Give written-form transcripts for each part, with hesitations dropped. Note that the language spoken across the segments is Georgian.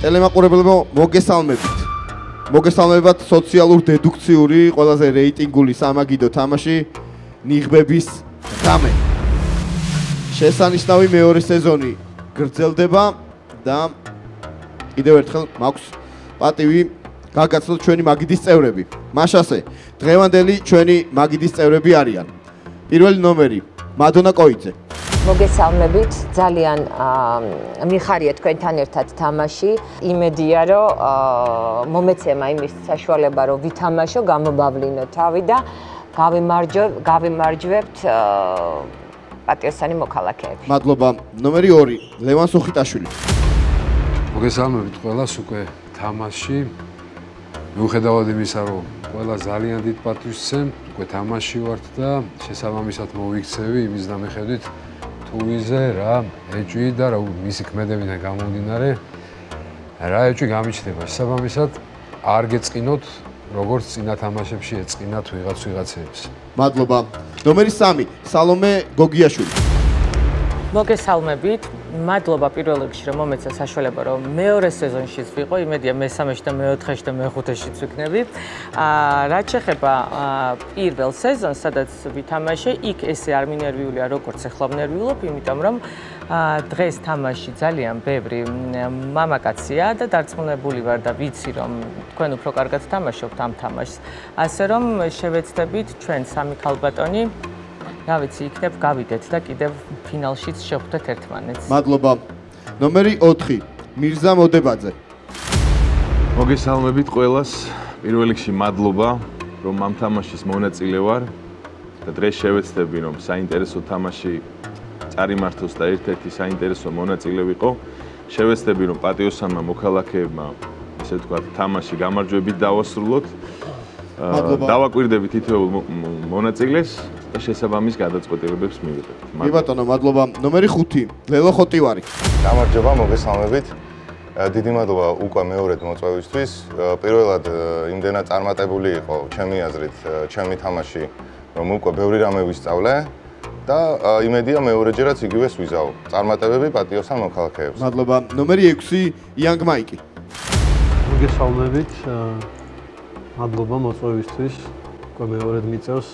ტელემაყურებლებო, მოგესალმებათ სოციალურ დედუქციური ყველაზე რეიტინგული სამაგიდო თამაში ნიღბების ღამე. შესანიშნავი მეორე სეზონი გრძელდება და კიდევ ერთხელ მაქვს პატივი გაგაცნოთ ჩვენი მაგიდის წევრები. მაშასე, დღევანდელი ჩვენი მაგიდის წევრები არიან. პირველი ნომერი მადონა კოიძე. მოგესალმებით, ძალიან მიხარია თქვენთან ერთად თამაში. იმედია, რომ მომეცემა იმის საშუალება, რომ ვითამაშო, გამოვავლინო თავი და გავიმარჯვებთ პატიოსანი მოქალაქეები. მადლობა. ნომერი 2, ლევან სუხიტაშვილი. მოგესალმებით ყველას უკვე თამაში. მიუხედავად იმისა, რომ ყველა ძალიან დიდ პატივს სცემ, უკვე თამაში ვართ და შესაბამისად მოვიქცევი იმის დამეხედვით თუ ვიზე რა ეჭვი და რა მისი ქმედებიდან გამომდინარე რა ეჭვი გამიჩნდება. შესაბამისად არ გეწყინოთ როგორც წინა თამაშებში ეწყინათ ვიღაცებს. მადლობა. ნომერი 3, სალომე გოგიაშვილი. მოგესალმებით. მადლობა პირველ რიგში რომ მომეცა საშუალება რომ მეორე სეზონშიც ვიყო, იმედია მე-3-ში და მე-4-ში და მე-5-შიც ვიქნები. რაც შეეხება პირველ სეზონს, სადაც ვითამაშე, იქ ესე არ მინერვიულია, როგორც ახლა ვნერვიულობ, იმიტომ რომ დღეს თამაში ძალიან ბევრი მამაკაცია და დარწმუნებული ვარ და ვიცი რომ თქვენ უფრო კარგად თამაშობთ ამ თამაშს. ასე რომ შევეცდებით ჩვენ სამი ქალბატონი რა ვიცი, იქნებ გავიდეთ და კიდევ ფინალშიც შევხვდეთ ერთმანეთს. მადლობა. ნომერი 4, მირზა მოდებაძე. მოგესალმებით ყველას. პირველ რიგში მადლობა, რომ ამ თამაშის მონაწილე ვარ და დღეს შევეცდები, რომ საინტერესო თამაში წარიმართოს და ერთ-ერთი საინტერესო მონაწილე ვიყო. შევეცდები, რომ პატიოსანმა მოქალაქეებმა, ესე ვთქვათ, თამაში გამარჯვებით დავასრულოთ. დავაკვირდებით თითოეულ მონაწილეს და შესაბამის გადაწყვეტილებებს მივიღებთ. კი ბატონო, მადლობა. ნომერი 5, ლელო ხოტივარი. გამარჯობა, მოგესალმებით. დიდი მადლობა უკვე მეორედ მოწვევისთვის. პირველად იმდენად წარმატებული იყო ჩემი აზრით, ჩემი თამაში, რომ უკვე ბევრი რამე ვისწავლე და იმედია მეორეჯერაც იგივეს ვიზავ. წარმატებები პატიოსან მოქალაქეებს. მადლობა. ნომერი 6, იანგ მაიკი. მოგესალმებით. მადლობა მოწვევისთვის. უკვე მეორედ მიწევს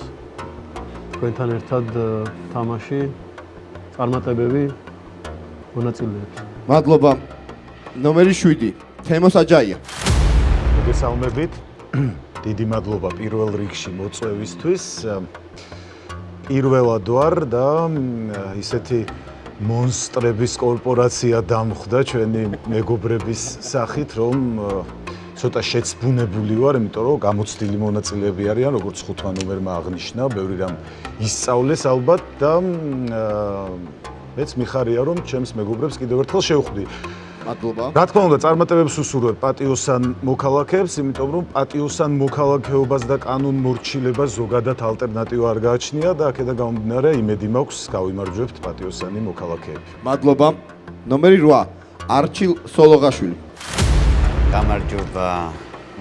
თქვენთან ერთად თამაში წარმატებები მონაწილეებს. მადლობა. ნომერი 7, თემო საჯაია. მოგესალმებით. დიდი მადლობა პირველ რიგში მოწვევისთვის. პირველად ვარ და ისეთი მონსტრების კორპორაცია დამხვდა ჩვენი მეგობრების სახით, რომ ცოტა შეცბუნებული ვარ, იმიტომ რომ გამოცდილი მონაწილეები არიან, როგორც 5 ნომერმა აღნიშნა, ბევრი რამ ისწავლეს ალბათ და მეც მიხარია, რომ ჩემს მეგობრებს კიდევ ერთხელ შევხვდი. მადლობა. რა თქმა უნდა, წარმატებებს უსურვებ პატიოსან მოქალაქეებს, იმიტომ რომ პატიოსან მოქალაქეობას და კანონმორჩილებას ზოგადად ალტერნატივა არ გააჩნია და აქედან გამომდინარე იმედი მაქვს გავიმარჯვებთ პატიოსანი მოქალაქეები. მადლობა. ნომერი 8, არჩილ სოლოღაშვილი. გამარჯობა.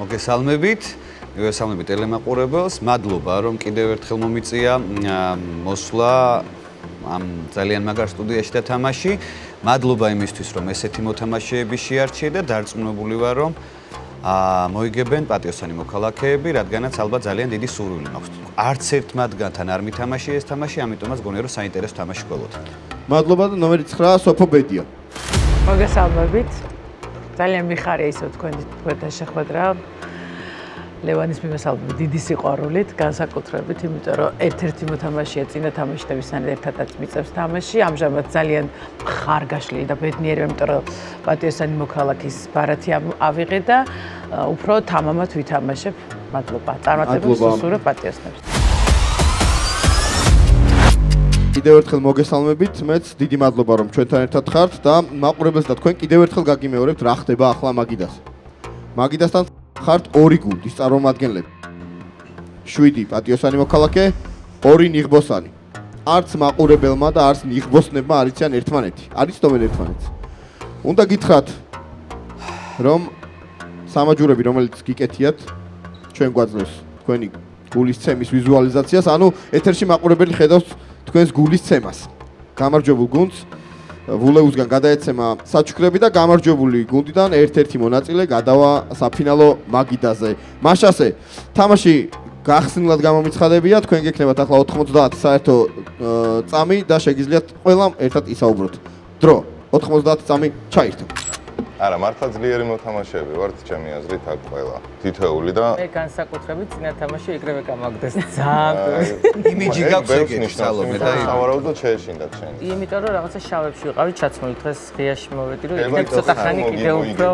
მოგესალმებით. მოგესალმებით ტელემაყურებელს. მადლობა რომ კიდევ ერთხელ მომიწია მოსვლა ამ ძალიან მაგარ სტუდიაში და თამაში. მადლობა იმისთვის რომ ესეთი მოთამაშეები შეარჩიე და დარწმუნებული ვარ რომ მოიგებენ პატიოსანი მოქალაქეები, რადგანაც ალბათ ძალიან დიდი სურვილი მაქვს. არც ერთ მათგანთან არ მითამაშია ეს თამაში, ამიტომაც გონია რომ საინტერესო თამაში გველოთ. მადლობა და ნომერი 9, სოფო ბედია. მოგესალმებით. ძალიან მიხარია ისო თქვენთან შეხვედრა. ლევანის მიმესალმებით დიდი სიყვარულით, განსაკუთრებით, იმიტომ რომ ერთ-ერთი მოთამაშეა წინა თამაში და ვისთან ერთადაც მიწევს თამაში. ამჟამად ძალიან ხარგაშლილი და ბედნიერი, იმიტომ რომ პატიოსანი მოქალაქის ბარათი ავიღე და უფრო თამამად ვითამაშებ. მადლობა. წარმატებებს უსურვებ პატიოსნებს. კიდევ ერთხელ მოგესალმებით, მეც დიდი მადლობა რომ ჩვენთან ერთად ხართ და მაყურებელს და თქვენ კიდევ ერთხელ გაგიმეორებთ რა ხდება ახლა მაგიდას. მაგიდასთან ხართ 2 გუნდის წარმომადგენლები. 7 პატიოსანი მოქალაქე, 2 ნიღბოსანი. არც მაყურებელმა და არც ნიღბოსნებმა არ იციან ერთმანეთი. არ იცნობენ ერთმანეთს. უნდა გითხრათ რომ სამაჯურები რომელიც გიკეთიათ ჩვენ გვაძლევს თქვენი გულის ცემის ვიზუალიზაციას, ანუ ეთერში მაყურებელი ხედავს თქვენს გულის ცემას. გამარჯვებულ გუნდს ვულეუსგან გადაეცემა საჩუქრები და გამარჯვებული გუნდიდან ერთ-ერთი მონაწილე გადავა საფინალო მაგიდაზე. მაშასე თამაში გახსნილად გამომიცხადებია, თქვენ გექნებათ ახლა 90 საერთო წამი და შეგიძლიათ ყველამ ერთად ისაუბროთ. დრო 90 წამი ჩაირთო. არა, მართლა ძლიერი მოთამაშეები ვართ, ჩემი აზრით აქ ყველა. თითოეული და მე განსაკუთრებით წინა თამაში ეგრევე გამაგდეს ძალიან. იმიჯი გაქვს ეგეთი სალომე და სავარაუდოდ შეეშინდათ შენ. იმიტომ რომ რაღაცა შავებში ვიყავი ჩაცმული დღეს ღიაში მოვედი რომ იქნებ ცოტა ხანი კიდევ უფრო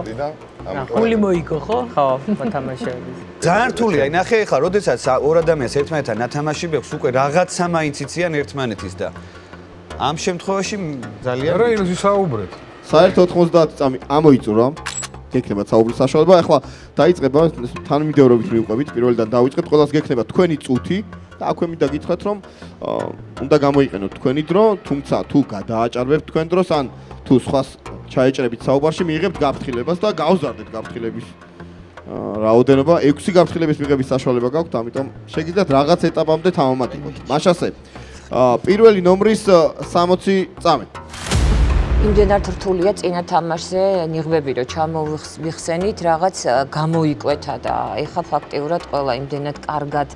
ხული მოიგო ხო? ხო, მოთამაშეების. ძალიან რთულია, ნახე ხა, როდესაც ორ ადამიანს ერთმანეთთან ნათამაში ბექს უკვე რაღაცა მაინც იციან ერთმანეთის და ამ შემთხვევაში ძალიან რა ის ვისაუბრეთ? საერთო 90 წამი ამოიწურა. გექნებათ საუბრის საშუალება. ახლა დაიწყება თანმიმდევრობით მივყვებით. პირველიდან დავიწყებთ. ყველას გექნება თქვენი წუთი და აქვე მინდა გითხრათ, რომ უნდა გამოიყენოთ თქვენი დრო, თუმცა თუ გადააჭარბებთ თქვენ დროს, ან თუ სხვას ჩაეჭრებით საუბარში, მიიღებთ გაფრთხილებას და გავზარდეთ გაფრთხილების რაოდენობა. 6 გაფრთხილების მიღების საშუალება გაქვთ, ამიტომ შეგიძლიათ რაღაც ეტაპამდე თამამატიყოთ. მაშასე პირველი ნომრის 60 წამი. იმდენად რთულია წინა თამაშზე ნიღბები რომ ჩამოვიხსენით, რაღაც გამოიკვეთა და ეხლა ფაქტიურად ყველა იმდენად კარგად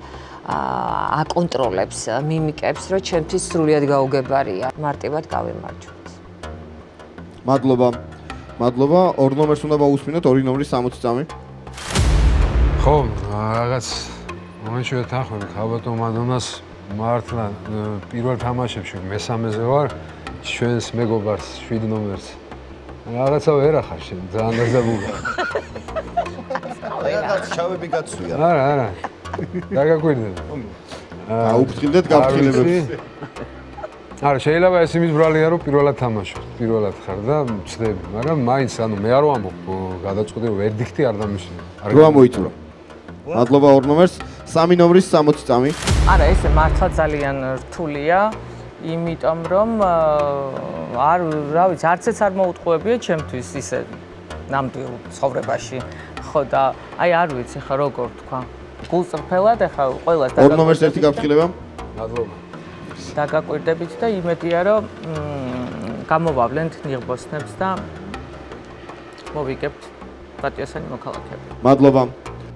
აკონტროლებს მიმიკებს, რომ ჩემთვის სრულიად გაუგებარია. მარტივად გავემარჯვეთ. მადლობა. მადლობა. ორ ნომერს უნდა მოусმინოთ, ორი ნომრის 60 წამი. ხო, რაღაც მომენტში ვეთანხმები ხალბატონ მადონას მართლა პირველ თამაშებში მესამეზე ვარ. ჩვენს მეგობარს 7 ნომერს. რაღაცა ვერ ახარ შენ, ძალიან დაძაბულა. რაღაც შავები გაცვია. არა. დაგაკვირდება. აუფრთხილდეთ გაფრთხილებებს. არა, შეიძლება ეს იმის ბრალია, რომ პირველად თამაშობ, პირველად ხარ და ვცდები, მაგრამ მაინც ანუ მე არ ვამბობ, გადაწყვეტი ვერდიქტი არ დამიშნე. დრო ამოიწურა. მადლობა ორ ნომერს 3 ნომრის 60 წამი. არა, ეს მართლა ძალიან რთულია. იმიტომ რომ არ რა ვიცი, არც ეს არ მოუტყუებია ჩემთვის ისე ნამდვილ ცხოვრებაში. ხო და აი არ ვიცი ხა როგორ თქვა. გულწრფელად ახლა ყველას ორ ნომერს ერთი გაფრთხილება. მადლობა. დაგაკვირდებით და იმედია რომ გამოვავლენთ ნიღბოსნებს და მოვიგებთ პატიოსანი მოქალაქეები. მადლობა.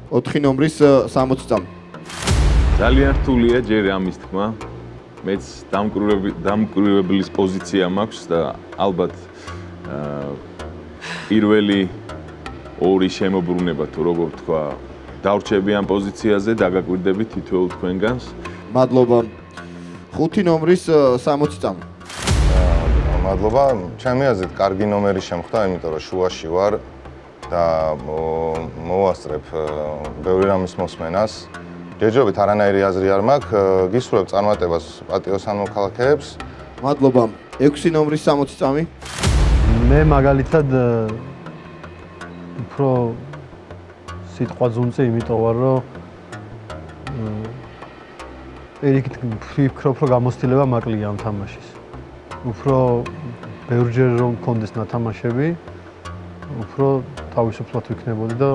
4 ნომრის 60 წამი. ძალიან რთულია ჯერ ამის თქმა. მეც დამკვირვებლის პოზიცია მაქვს და ალბათ პირველი ორი შემოbrunება თუ როგორ თქვა დავრჩები ამ პოზიციაზე დაგაკვირდებით თითოეულ თქვენგანს. მადლობა. 5 ნომრის 60 წამი. მადლობა. ჩემი აზრით კარგი ნომერი შემხვდა, იმიტომ რომ შუაში ვარ და მოვასწრებ ბევრი რამის მოსმენას. ჯერჯერობით არანაირი აზრი არ მაქვს, გისურვებ წარმატებას პატიოსან მოქალაქეებს. მადლობა. 6 ნომრის 60 წამი. მე მაგალითად უფრო სიტყვა ძუნწე იმიტომ ვარ, რომ პირიქით ვფიქრობ, რომ გამოცდილება მაკლია ამ თამაშის. უფრო ბევრჯერ რომ მქონდეს ნათამაშები, უფრო თავისუფლად ვიქნებოდი და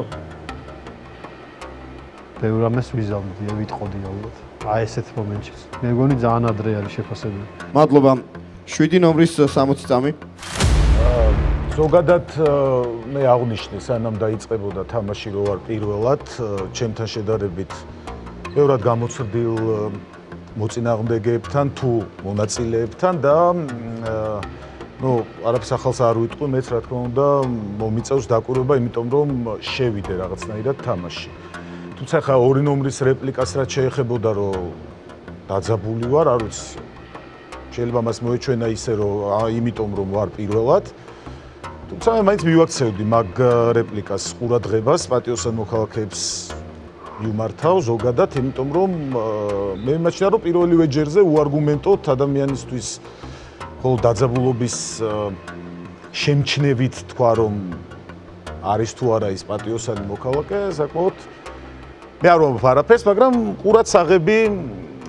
ბევრ რამეს ვიზავდი, ვიტყოდი ალბათ. აი ესეთ მომენტში. მე მგონი ძალიან ადრე არის შეფასებული. მადლობა. 7 ნომრის 60 წამი. ზოგადად მე აღნიშნე, სანამ დაიწყებოდა თამაში რო ვარ პირველად, ჩემთან შედარებით ბევრად გამოცდილ მოწინააღმდეგეებთან თუ მონაწილეებთან და არაფერს ახალს არ ვიტყვი, მეც რა თქმა უნდა მომიწევს დაკვირვება, იმიტომ რომ შევიდე რაღაცნაირად თამაში. თუმცა ხა ორი ნომრის რეპლიკას რაც შეეხებოდა, რომ დაძაბული ვარ, არ ვიცი. შეიძლება მას მოეჩვენა ისე, რომ იმიტომ რომ ვარ პირველად. თუმცა მე მაინც მივაქცევდი მაგ რეპლიკას ყურადღებას, პატიოსან მოქალაქეებს მიმართავ ზოგადად, იმიტომ რომ მე მიმაჩნია, რომ პირველივე ჯერზე უარგუმენტოდ ადამიანისთვის ხოლმე დაძაბულობის შემჩნევით თქვა, რომ არის თუ არა ის პატიოსანი მოქალაქე, საკმაოდ მე არ ვამბობ არაფერს, მაგრამ ყურადსაღები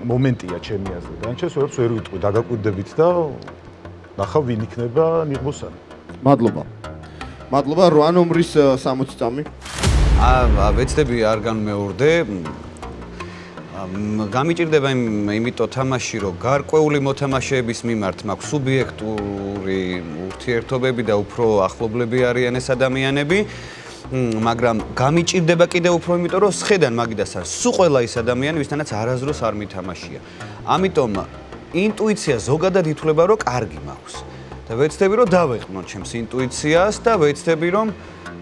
მომენტია ჩემი აზრით. განჩეს ვერც ვერ ვიტყვი, დაგაკვირდებით და ნახავ ვინ იქნება ნიღბოსანი. მადლობა. მადლობა 8 ნომრის 60 წამი. ვეცდები არ განმეორდე. გამიჭირდება იმიტომ თამაში, რომ გარკვეული მოთამაშეების მიმართ მაქვს სუბიექტური ურთიერთობები და უფრო ახლობლები არიან ეს ადამიანები. მაგრამ გამიჭირდება კიდევ უფრო იმიტომ, რომ სხედან მაგიდას არის სულ ყველა ის ადამიანი, ვისთანაც არასდროს არ მითამაშია. ამიტომ ინტუიცია ზოგადად ითვლება, რომ კარგი მაქვს. და ვეცდები, რომ დავეყნო ჩემს ინტუიციას და ვეცდები, რომ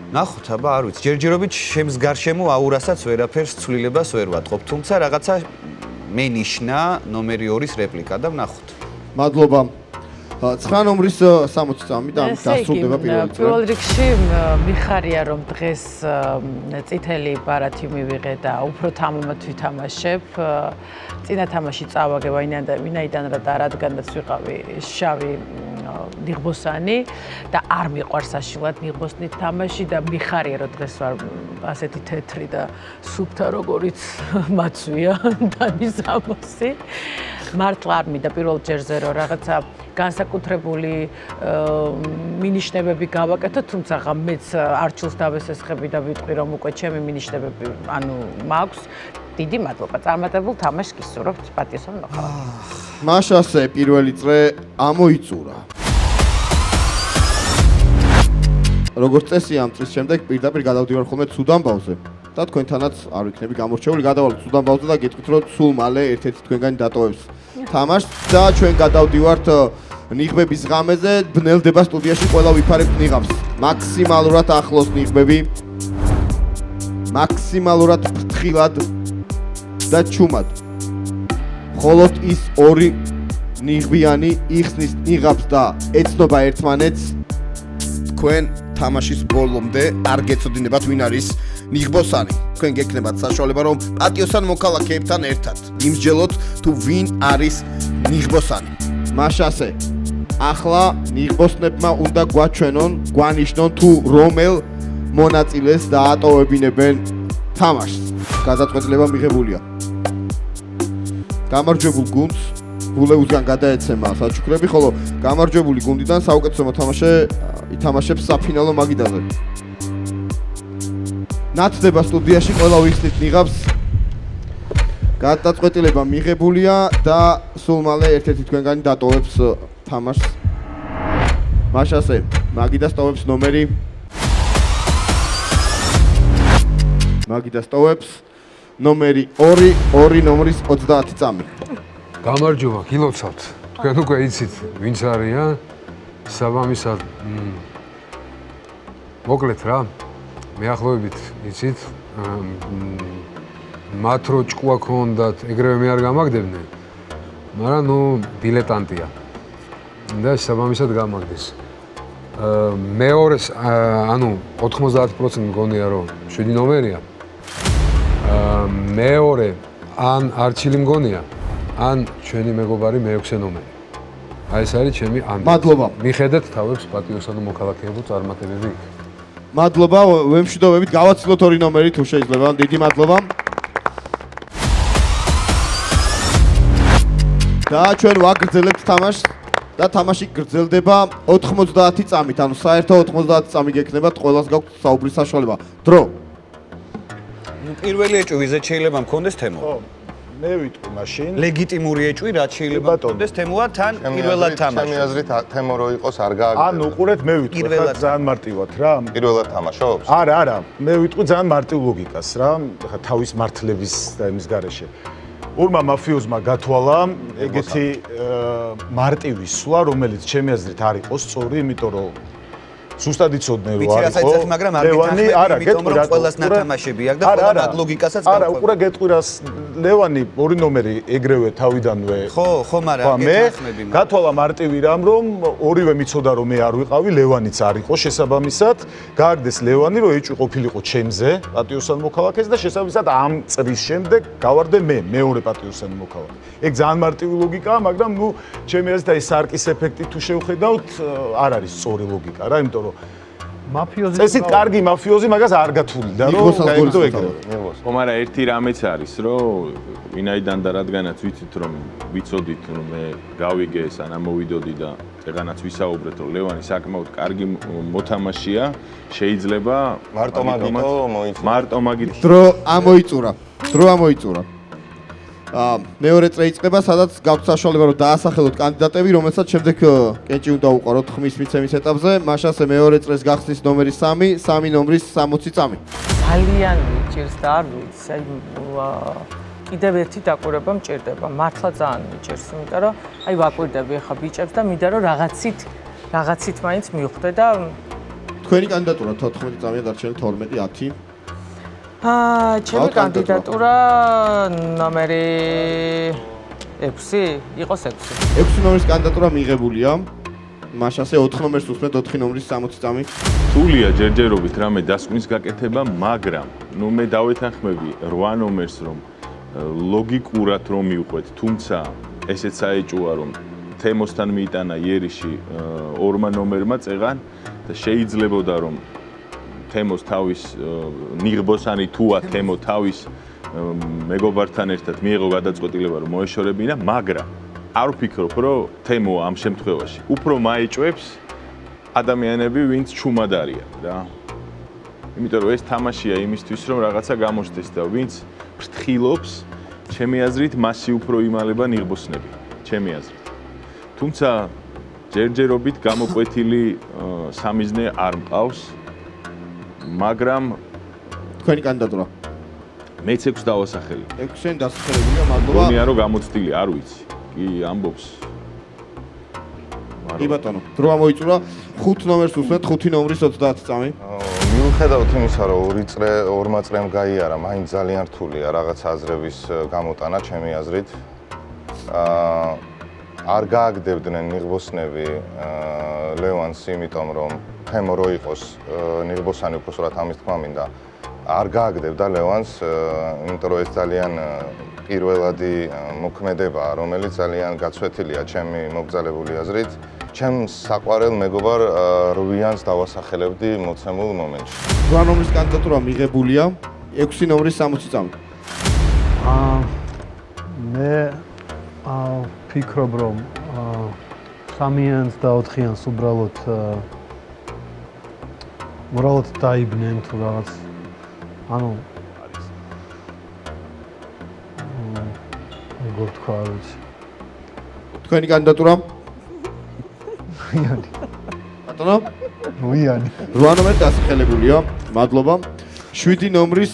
ნახოთ, აბა, არ ვიცი, ჯერჯერობით ჩემს გარშემო აურასაც ვერაფერს ცვლილებას ვერ ვატყობ, თუმცა რაღაცა მენიშნა ნომერი 2-ის რეპლიკა და ვნახოთ. მადლობა. 9 ნომრის 60 წამი და დასრულდება პირველი წრე. პირველ რიგში მიხარია რომ დღეს წითელი ბარათი მივიღე და უფრო თამამად ვითამაშებ. წინა თამაში წავაგე ვინაიდან და რადგანაც ვიყავი შავი ნიღბოსანი და არ მიყვარს საშილად ნიღბოსნით თამაში და მიხარია რომ დღეს ვარ ასეთი თეთრი და სუფთა როგორიც მაცვია დამიზამოსი. მართლა არ მინდა პირველ ჯერზე რომ რაღაცა განსაკუთრებული მინიშნებები გავაკეთო, თუმცა მეც არჩილს დავესესხები და ვიტყვი რომ უკვე ჩემი მინიშნებები მაქვს. დიდი მადლობა. წარმატებულ თამაშს გისურვებთ პატიოსან მოხალხეს. მაშასე პირველი წრე ამოიწურა. როგორც წესია ამ წრის შემდეგ პირდაპირ გადავდივარ ხოლმე ცუდამბავზე და თქვენთანაც არ ვიქნები გამორჩეული, გადავალთ ცუდამბავზე და გეტყვით რომ სულ მალე ერთ-ერთი თქვენგანი დატოვებს თამაშს და ჩვენ გადავდივართ ნიღბების ღამეზე, ბნელდება სტუდიაში ყველა ვიფარებთ ნიღაბს. მაქსიმალურად ახლოს ნიღბები. მაქსიმალურად ფრთხილად და ჩუმად. მხოლოდ ის ორი ნიღბიანი იხსნის ნიღაბს და ეცნობა ერთმანეთს. თქვენ თამაშის ბოლომდე არ გეცოდინებათ ვინ არის ნიღბოსანი. თქვენ გექნებათ საშუალება რომ პატიოსან მოქალაქეებთან ერთად იმსჯელოთ თუ ვინ არის ნიღბოსანი. მაშასე ახლა ნიღბოსნებმა უნდა გვანიშნონ თუ რომელ მონაწილეს დაატოვებინებენ თამაშს. გადაწყვეტილება მიღებულია. გამარჯვებულ გუნდს ბულეუსგან გადაეცემა საჩუქრები, ხოლო გამარჯვებული გუნდიდან საუკეთესო მოთამაშე ითამაშებს საფინალო მაგიდაზე. ნათდება სტუდიაში ყველა ვიხსნით ნიღაბს. გადაწყვეტილება მიღებულია და სულ მალე ერთ-ერთი თქვენგანი დატოვებს თამაშს. მაშასე მაგიდას ტოვებს ნომერი. მაგიდას ტოვებს ნომერი 2 ნომრის 30 წამი. გამარჯობა, გილოცავთ. თქვენ უკვე იცით, ვინც არიან. საბამისად მოკლედ რა. მეახლოებით იცით. მათ რო ჭკუა ქონდათ, ეგრევე მე არ გამაგდებდნენ. მაგრამ დილეტანტია. და საბამისად გამაგდეს. მეორეს 90% მგონია რომ 7 ნომერია. მეორე ან არჩილი მგონია, ან ჩვენი მეგობარი მე-6 ნომერი. აი ეს არის ჩემი ანდერძი. მადლობა. მიხედეთ თავებს პატიოსანო მოქალაქეებო წარმატებები. მადლობა, ვემშვიდობებით გავაცილოთ 2 ნომერი თუ შეიძლება. დიდი მადლობა. და ჩვენ ვაგრძელებთ თამაშს და თამაში გრძელდება 90 წამით, ანუ საერთო 90 წამი გექნებათ, ყველას გაქვთ საუბრის საშუალება. დრო. პირველი ეჭვი ვიზეთ შეიძლება მქონდეს თემო? ხო, მე ვიტყვი მაშინ. ლეგიტიმური ეჭვი რაც შეიძლება მქონდეს თემოა თან პირველად თამაში. ჩემი აზრით თემო რო იყოს არ გააგრძელებს. ანუ უყურეთ მე ვიტყვი, ხა ძალიან მარტივად რა. პირველად თამაშობს? არა, მე ვიტყვი ძალიან მარტივ ლოგიკას რა, ხა თავის მართლების და იმის გარეშე. ორმა მაფიოზმა გათვალა ეგეთი მარტივი სვლა, რომელიც ჩემი აზრით არ იყოს სწორი, იმიტომ რომ ზუსტად იცოდნენ რომ ვიცი რასაც იცით, მაგრამ არ გითხრები, იმიტომ რომ ყველას ნათამაშები აქვს და ყველა მათ ლოგიკასაც არა, უყურე გეტყვი რას ლევანი 2 ნომერი ეგრევე თავიდანვე ხო, მაგრამ გეთახმები მაგრამ გათვალა მარტივი რამ რომ ორივე მიცოდა რომ მე არ ვიყავი, ლევანიც არ იყო შესაბამისად, გააგდეს ლევანი რომ ეჭვი ყოფილიყო ჩემზე, პატიოსან მოქალაქეს და შესაბამისად ამ წრის შემდეგ გავარდე მე მეორე პატიოსანი მოქალაქე. ეგ ძალიან მარტივი ლოგიკაა, მაგრამ ჩემი აზრით აი სარკის ეფექტი თუ შევხედავთ, არ არის სწორი ლოგიკა რა, იმიტომ მაფიოზი წესით კარგი მაფიოზი მაგას არ გათვლიდა რომ გაიგო ეგრევე. ხო, მაგრამ ერთი რამეც არის, რომ ვინაიდან და რადგანაც ვიცით რომ ვიცოდით რომ მე გავიგე ეს ან ამოვიდოდი და ეგანაც ვისაუბრეთ რომ ლევანი საკმაოდ კარგი მოთამაშეა, შეიძლება მარტო მაგითო მოიწურა. მარტო მაგით დრო ამოიწურა. მეორე წრე იწყება, სადაც გაქვთ საშუალება რომ დაასახელოთ კანდიდატები, რომელსაც შემდეგ კენჭი უნდა უყაროთ ხმის მიცემის ეტაპზე. მაშასე მეორე წრეს გახსნის ნომერი 3, 3 ნომრის 60 წამი. ძალიან მიჭირს და არ ვიცი, კიდევ ერთი დაკვირვება მჭირდება, მართლა ძალიან მიჭირს, იმიტომ რომ ვაკვირდები ახლა ბიჭებს და მინდა რომ რაღაცით მაინც მივხვდე და თქვენი კანდიდატურა 14 წამია დარჩენილი 12, 10. ჩემი კანდიდატურა ნომერი 6 იყოს 6. 6 ნომრის კანდიდატურა მიღებულია. მაშასე 4 ნომერს უსმენთ 4 ნომრის 60 წამი. რთულია ჯერჯერობით რამე დასკვნის გაკეთება, მაგრამ ნუ მე დავეთანხმები 8 ნომერს რომ ლოგიკურად რომ მივყვეთ, თუმცა ესეც საეჭვოა რომ თემოსთან მიიტანა იერიში 2 ნომერმა წეღან და შეიძლებოდა რომ თემოს თავის ნიღბოსანი თუა თემო თავის მეგობართან ერთად მიიღო გადაწყვეტილება რომ მოეშორებინა, მაგრამ არ ვფიქრობ რომ თემო ამ შემთხვევაში უფრო მაეჭვებს ადამიანები ვინც ჩუმად არიან რა. იმიტომ რომ ეს თამაშია იმისთვის რომ რაღაცა გამოჩნდეს და ვინც ფრთხილობს, ჩემი აზრით მასი უფრო იმალება ნიღბოსნები, ჩემი აზრით. თუმცა ჯერჯერობით გამოკვეთილი სამიზნე არ მყავს, მაგრამ თქვენი კანდიდატურა მეც 6 დავასახელი. 6-ენ დასახელებულია, მადლობა. გონია რომ გამოწტილი, არ ვიცი. კი ამბობს. კი ბატონო, დროა მოიწურა. 5 ნომერს უსმენთ 5 ნომრის 30 წამი. მიუხედავად იმისა, რომ 2 წრემ გაიარა, მაინც ძალიან რთულია რაღაც აზრების გამოტანა, ჩემი აზრით. არ გააგდებდნენ ნიღბოსნები ლევანს, იმიტომ რომ თემო რო იყოს ნიღბოსანი უბრალოდ ამის თქმა მინდა. არ გააგდებდა ლევანს, იმიტომ რომ ეს ძალიან პირველადი მოქმედებაა, რომელიც ძალიან გაცვეთილია ჩემი მოგზალებული აზრით. ჩემს საყვარელ მეგობარ რვიანს დავასახელებდი მოცემულ მომენტში. 8 ნომრის კანდიდატურა მიღებულია, 6 ნომრის 60 წამი. მე ფიქრობ რომ 3-იანს და 4-იანს უბრალოდ დაიბნენ თუ რაღაც. ანუ როგორ თქვა, არ ვიცი. თქვენი კანდიდატურა? ვიანი. ბატონო? ვიანი. 8 ნომერი დასახელებულია, მადლობა. 7 ნომრის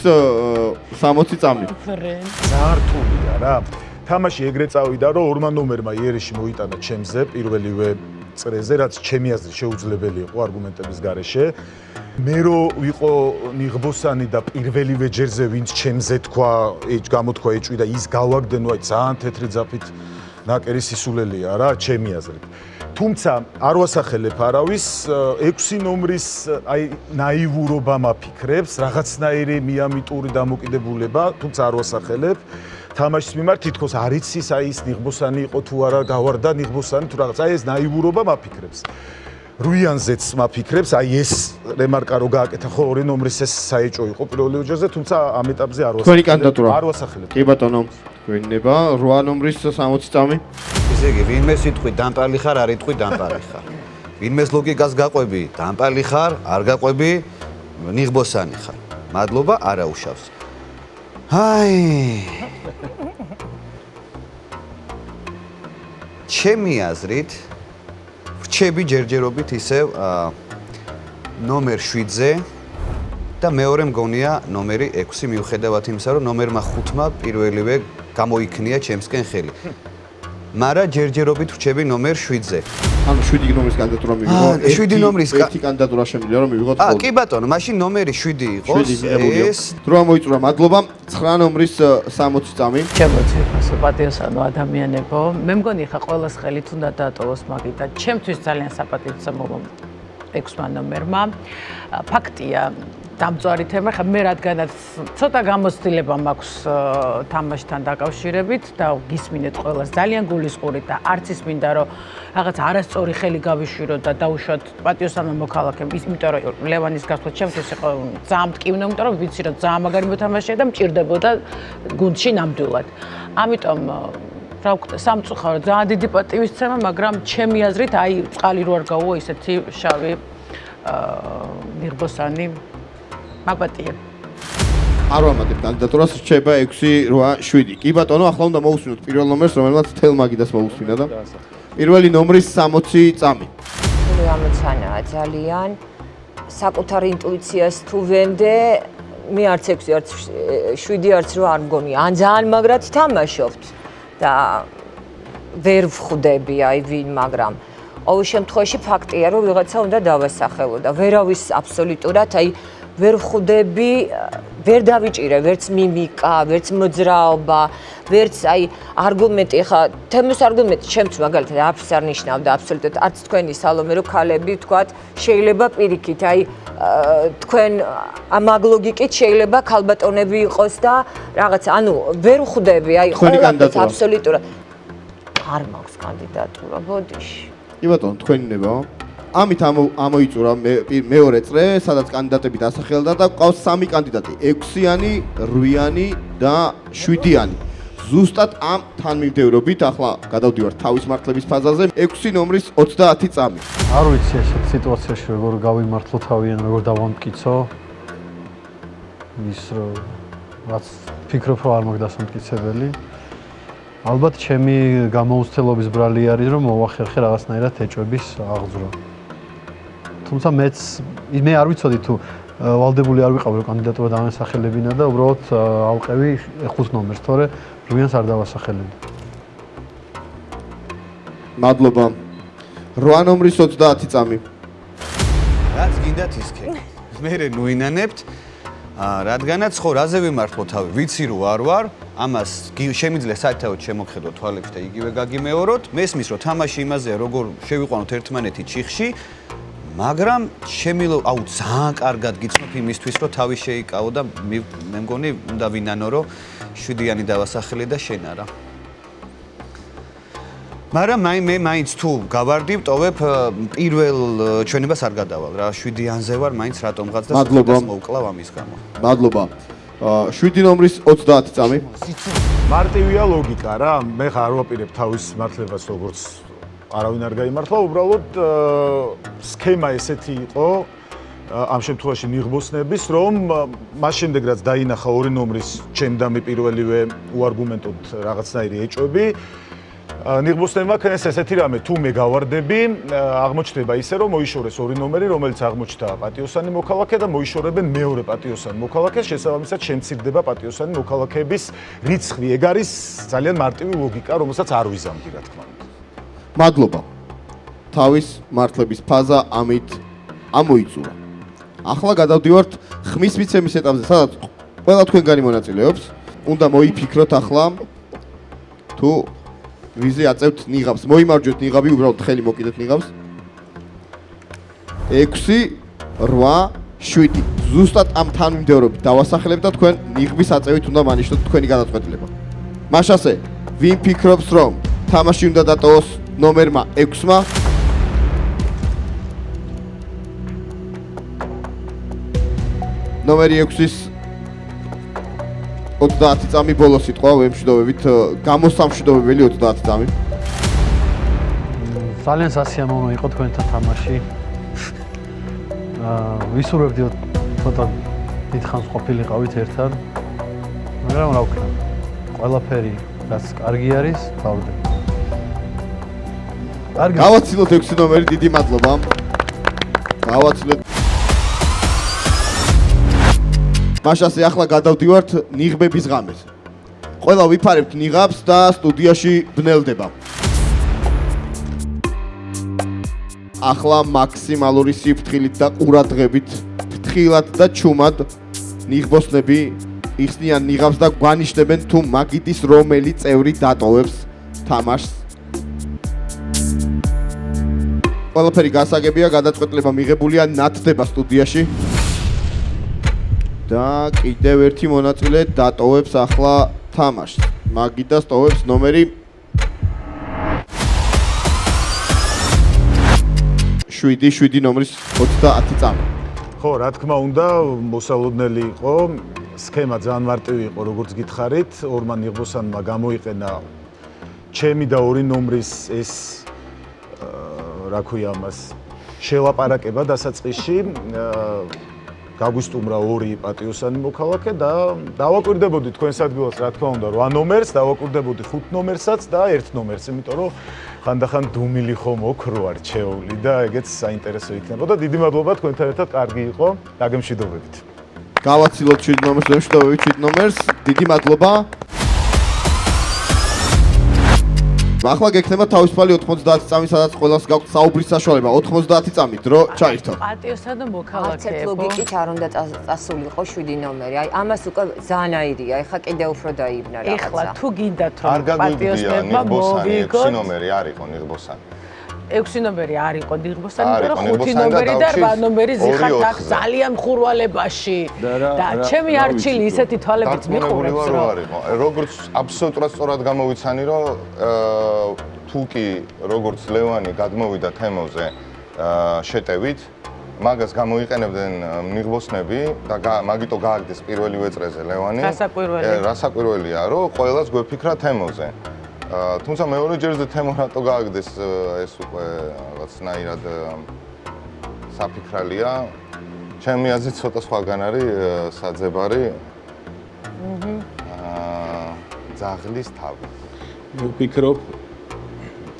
60 წამი. ძალიან რთულია რა. თამაში ეგრე წავიდა, რომ 2 ნომერმა იერიში მოიტანა ჩემზე პირველივე წრეზე, რაც ჩემი აზრით შეუძლებელი იყო არგუმენტების გარეშე. მე რო ვიყო ნიღბოსანი და პირველივე ჯერზე ვინც ჩემზე გამოთქვა ეჭვი და ის გავაგდენ, ვაი ძალიან თეთრი ძაფით ნაკერი სისულელია რა, ჩემი აზრით. თუმცა არ ვასახელებ არავის, 6 ნომრის აი ნაივურობა მაფიქრებს, რაღაცნაირი მიამიტური დამოკიდებულება, თუმცა არ ვასახელებ. თამაშის მიმართ თითქოს არ იცის აი ის ნიღბოსანი იყო თუ არა, გავარდა ნიღბოსანი თუ რაღაც, აი ეს ნაივურობა მაფიქრებს. რვიანზეც მაფიქრებს, აი ეს რემარკა რო გააკეთა, ხო 2 ნომრის ეს საეჭო იყო პირველ ოჯახზე, თუმცა ამ ეტაპზე არ ვასახელებ. თქვენი კანდიდატურა? არ ვასახელებ. კი ბატონო, გვეუბნება 8 ნომრის 60 წამი. ესე იგი, ვინმე სიტყვი დამპალი ხარ, არ იტყვი დამპალი ხარ. ვინმეს ლოგიკას გაყვები, დამპალი ხარ, არ გაყვები, ნიღბოსანი ხარ. მადლობა, არა უშავს. აი. ჩემი აზრით რჩები ჯერჯერობით ისევ ნომერ 7-ზე და მეორე მგონია ნომერი 6 მიუხედავად იმისა, რომ ნომერმა 5-მა პირველივე გამოიქნია ჩემსკენ ხელი. მაგრამ ჯერჯერობით რჩები ნომერ 7-ზე. ანუ 7 ნომრის კანდიდატურა მივიღო. 7 ნომრის ერთი კანდიდატურა შემიძლია რომ მივიღოთ ხოლმე. კი ბატონო, მაშინ ნომერი 7 იყოს. ეს დროა მოიწურა, მადლობა. 9 ნომრის 60 წამი. ჩემოწიროს პატიოსანო ადამიანებო, მე მგონი ხა ყოველს ხელით უნდა დაატოვოს მაგითა. ჩემთვის ძალიან საპატიოსანო 6 ნომერმა. ფაქტია, დამწვარი თემა, ხა მე რადგანაც ცოტა გამოცდილება მაქვს თამაშთან დაკავშირებით და გისმინეთ ყველას ძალიან გულისყურით და არც ის მინდა რომ რაღაც არასწორი ხელი გავიშვირო და დაუშვათ პატიოსანო მოქალაქემ, იმიტომ რომ ლევანის გასვლა ჩემთვის იყო ძალიან მტკივნე, იმიტომ რომ ვიცი რომ ძალიან მაგარი მოთამაშეა და მჭირდებოდა გუნდში ნამდვილად. ამიტომ რა ვქნა, სამწუხარო ძალიან დიდი პატივისცემა, მაგრამ ჩემი აზრით აი წყალი რო არ გაუო ისეთი შავი ნიღბოსანი მაპატია. არ ვამატებ კანდიდატურას, რჩება 6-8-7. კი ბატონო, ახლა უნდა მოусმინოთ პირველ ნომერს, რომელმაც თელ მაგიდას მოусმინა და პირველი ნომრის 60 წამი. ამოცანაა ძალიან საკუთარ ინტუიციას თუ ვენდე მე არც 6 არც 7 არც 8 არ მგონი ან ძალიან მაგრად თამაშობთ და ვერ ვხვდები აი ვინ მაგრამ ყოველ შემთხვევაში ფაქტია რომ ვიღაცა უნდა დავასახელო და ვერავის აბსოლუტურად აი ვერ ხვდები ვერ დავიჭირე ვერც მიმიკა ვერც მოძრაობა ვერც აი არგუმენტი ხა თემის არგუმენტი ჩემთვის მაგალითად არც არ ნიშნავდა აბსოლუტურად არც თქვენი სალომე რო ქალები თქვათ შეიძლება პირიქით აი თქვენ ამაგ ლოგიკით შეიძლება ქალბატონები იყოს და რაღაც ანუ ვერ ხვდები აი ყველაფერს აბსოლუტურად არ მაქვს კანდიდატურა ბოდიში კი ბატონო თქვენი ნება ამით ამოიწურა მეორე წრე სადაც კანდიდატები დასახელდა და ყავს 3 კანდიდატი 6-იანი 8-იანი და 7-იანი ზუსტად ამ თანმიმდევრობით ახლა გადავდივართ თავის მართლების ფაზაზე 6 ნომრის 30 წამი არ ვიცი ესეთ სიტუაციაში როგორ გავიმართლო თავიან როგორ დავამტკიცო ის რაც ფიქრობ რომ არ მაქვს დასამტკიცებელი ალბათ ჩემი გამოუცდელობის ბრალი არის რომ მოვახერხე რაღაცნაირად ეჭვების აღძვრა თუმცა მე არ ვიცოდი თუ ვალდებული არ ვიყავი რომ კანდიდატურა დავასახელებინა და უბრალოდ ავყევი 5 ნომერს თორე 8-იანს არ დავასახელებდი მადლობა 8 ნომრის 30 წამი რაც გინდათ ისქე მე ნუინანებთ რადგანაც ხო რაზე ვიმართლო თავი ვიცი რომ არ ვარ ამას შემიძლია საერთოდ შემოხედო თვალებში და იგივე გაგიმეოროთ მესმის რომ თამაში იმაზეა როგორ შევიყვანოთ ერთმანეთი ჩიხში მაგრამ შემილო აუ ძალიან კარგად გიცნობ იმისთვის რომ თავი შეიკავო და მე მგონი უნდა ვინანო რომ 7-იანი დავასახელე და შენ არა მაგრამ მე მაინც თუ გავარდი ვტოვებ პირველ ჩვენებას არ გადავალ რა 7-იანზე ვარ მაინც რატომღაც და სულ მოვკლავ ამის გამო მადლობა 7 ნომრის 30 წამი მარტივია ლოგიკა რა მე ხარ ვაპირებ თავის მართლებას როგორც არავინ არ გაიმართლა უბრალოდ სქემა ესეთი იყო ამ შემთხვევაში ნიღბოსნების რომ მას შემდეგ რაც დაინახა 2 ნომრის ჩემდამი პირველივე უარგუმენტოდ რაღაცნაირი ეჭვები ნიღბოსნებმა ქნეს ესეთი რამე თუ მე გავარდები აღმოჩნდება ისე რომ მოიშორეს 2 ნომერი რომელიც აღმოჩნდა პატიოსანი მოქალაქე და მოიშორებენ მეორე პატიოსანი მოქალაქეს შესაბამისად შემცირდება პატიოსანი მოქალაქეების რიცხვი ეგ არის ძალიან მარტივი ლოგიკა რომელსაც არ ვიზამდი რა თქმა უნდა მადლობა თავის მართლების ფაზა ამით ამოიწურა ახლა გადავდივართ ხმის მიცემის ეტაპზე სადაც ყველა თქვენგანი მონაწილეობს უნდა მოიფიქროთ ახლა თუ ვიზე აწევთ ნიღაბს მოიმარჯვეთ ნიღაბი უბრალოდ ხელი მოკიდეთ ნიღაბს 6-8-7 ზუსტად ამ თანმიმდევრობით დავასახელებ და თქვენ ნიღბის აწევით უნდა მანიშნოთ თქვენი გადაწყვეტილება მაშასე ვინ ფიქრობს რომ თამაში უნდა დატოვოს ნომერმა 6-მა ნომერი 6-ის 30 წამი ბოლო სიტყვა ვემშვიდობებით გამოსამშვიდობებელი 30 წამი ძალიან სასიამოვნო იყო თქვენთან თამაში ვისურვებდი ცოტა დიდხანს ყოფილიყავით ერთად მაგრამ რა ვქნა ყველაფერი რაც კარგი არის გავდე გავაცილოთ 6 ნომერი დიდი მადლობა გავაცილოთ მაშასე ახლა გადავდივართ ნიღბების ღამეს ყველა ვიფარებთ ნიღაბს და სტუდიაში ბნელდება ახლა მაქსიმალური სიფრთხილით და ყურადღებით ფრთხილად და ჩუმად ნიღბოსნები იხსნიან ნიღაბს და გვანიშნებენ თუ მაგიდის რომელი წევრი დატოვებს თამაშს ყველაფერი გასაგებია გადაწყვეტილება მიღებულია ნათდება სტუდიაში და კიდევ ერთი მონაწილე დატოვებს ახლა თამაშს მაგიდას ტოვებს ნომერი 7 ნომრის 30 წამი ხო რა თქმა უნდა მოსალოდნელი იყო სქემა ძალიან მარტივი იყო როგორც გითხარით ორმან ნიღბოსანმა გამოიყენა ჩემი და 2 ნომრის ეს რა ქვია ამას შელაპარაკება დასაწყისში გაგვისტუმრა 2 პატიოსანი მოქალაქე და დავაკვირდებოდი თქვენს ადგილას, რა თქმა უნდა, 8 ნომერს, დავაკვირდებოდი 5 ნომერსაც და 1 ნომერს, იმიტომ რომ ხანდახან დუმილი ხომ ოქრო არ ჩეული და ეგეც საინტერესო იქნებოდა. დიდი მადლობა თქვენთან ერთად, კარგი იყო, დაგემშვიდობებით. გავაცილოთ 7 ნომერს, ვემშვიდობებით 7 ნომერს. დიდი მადლობა. ახლა გექნება თავისუფალი 90 წამი, სადაც ყველას გაქვთ საუბრის საშუალება. 90 წამი დრო ჩაირთო. პატიოსანო არც ერთ მოქალაქეებო. ლოგიკით არ უნდა წასულიყო 7 ნომერი. აი ამას უკვე ძალიან აირია. ეხლა კიდე უფრო დაიბნა რაღაცა. ეხლა თუ გინდათ არ რომ გაგვიგია პატიოსნებმა ნიღბოსანი 6 მოვიგოთ ნომერი არ იყო ნიღბოსანი. 6 ნომერი არ იყო ნიღბოსანი, არ იმიტომ იყო რომ 5 ნიღბოსანი და ნომერი და 8 დავჭირს ნომერი ზიხართ 2-4-ზე. აქ ძალიან მხურვალებაში. და ჩემი არჩილი ისეთი თვალებით მიყურებს რომ რომ არ იყო. როგორც აბსოლუტურად სწორად გამოვიცანი, რომ თუ კი როგორც ლევანი გადმოვიდა თემოზე შეტევით, მაგას გამოიყენებდნენ ნიღბოსნები და მაგიტო გააგდეს პირველი ვეწრეზე ლევანი. რასაკვირველია, რომ ყველას გვეფიქრა თემოზე. თუმცა მეორე ჯერზე თემო რატო გააგდეს ეს უკვე რაღაცნაირად საფიქრალია. ჩემი აზრით ცოტა სხვაგან არის საძებარი. ძაღლის თავი. მე ვფიქრობ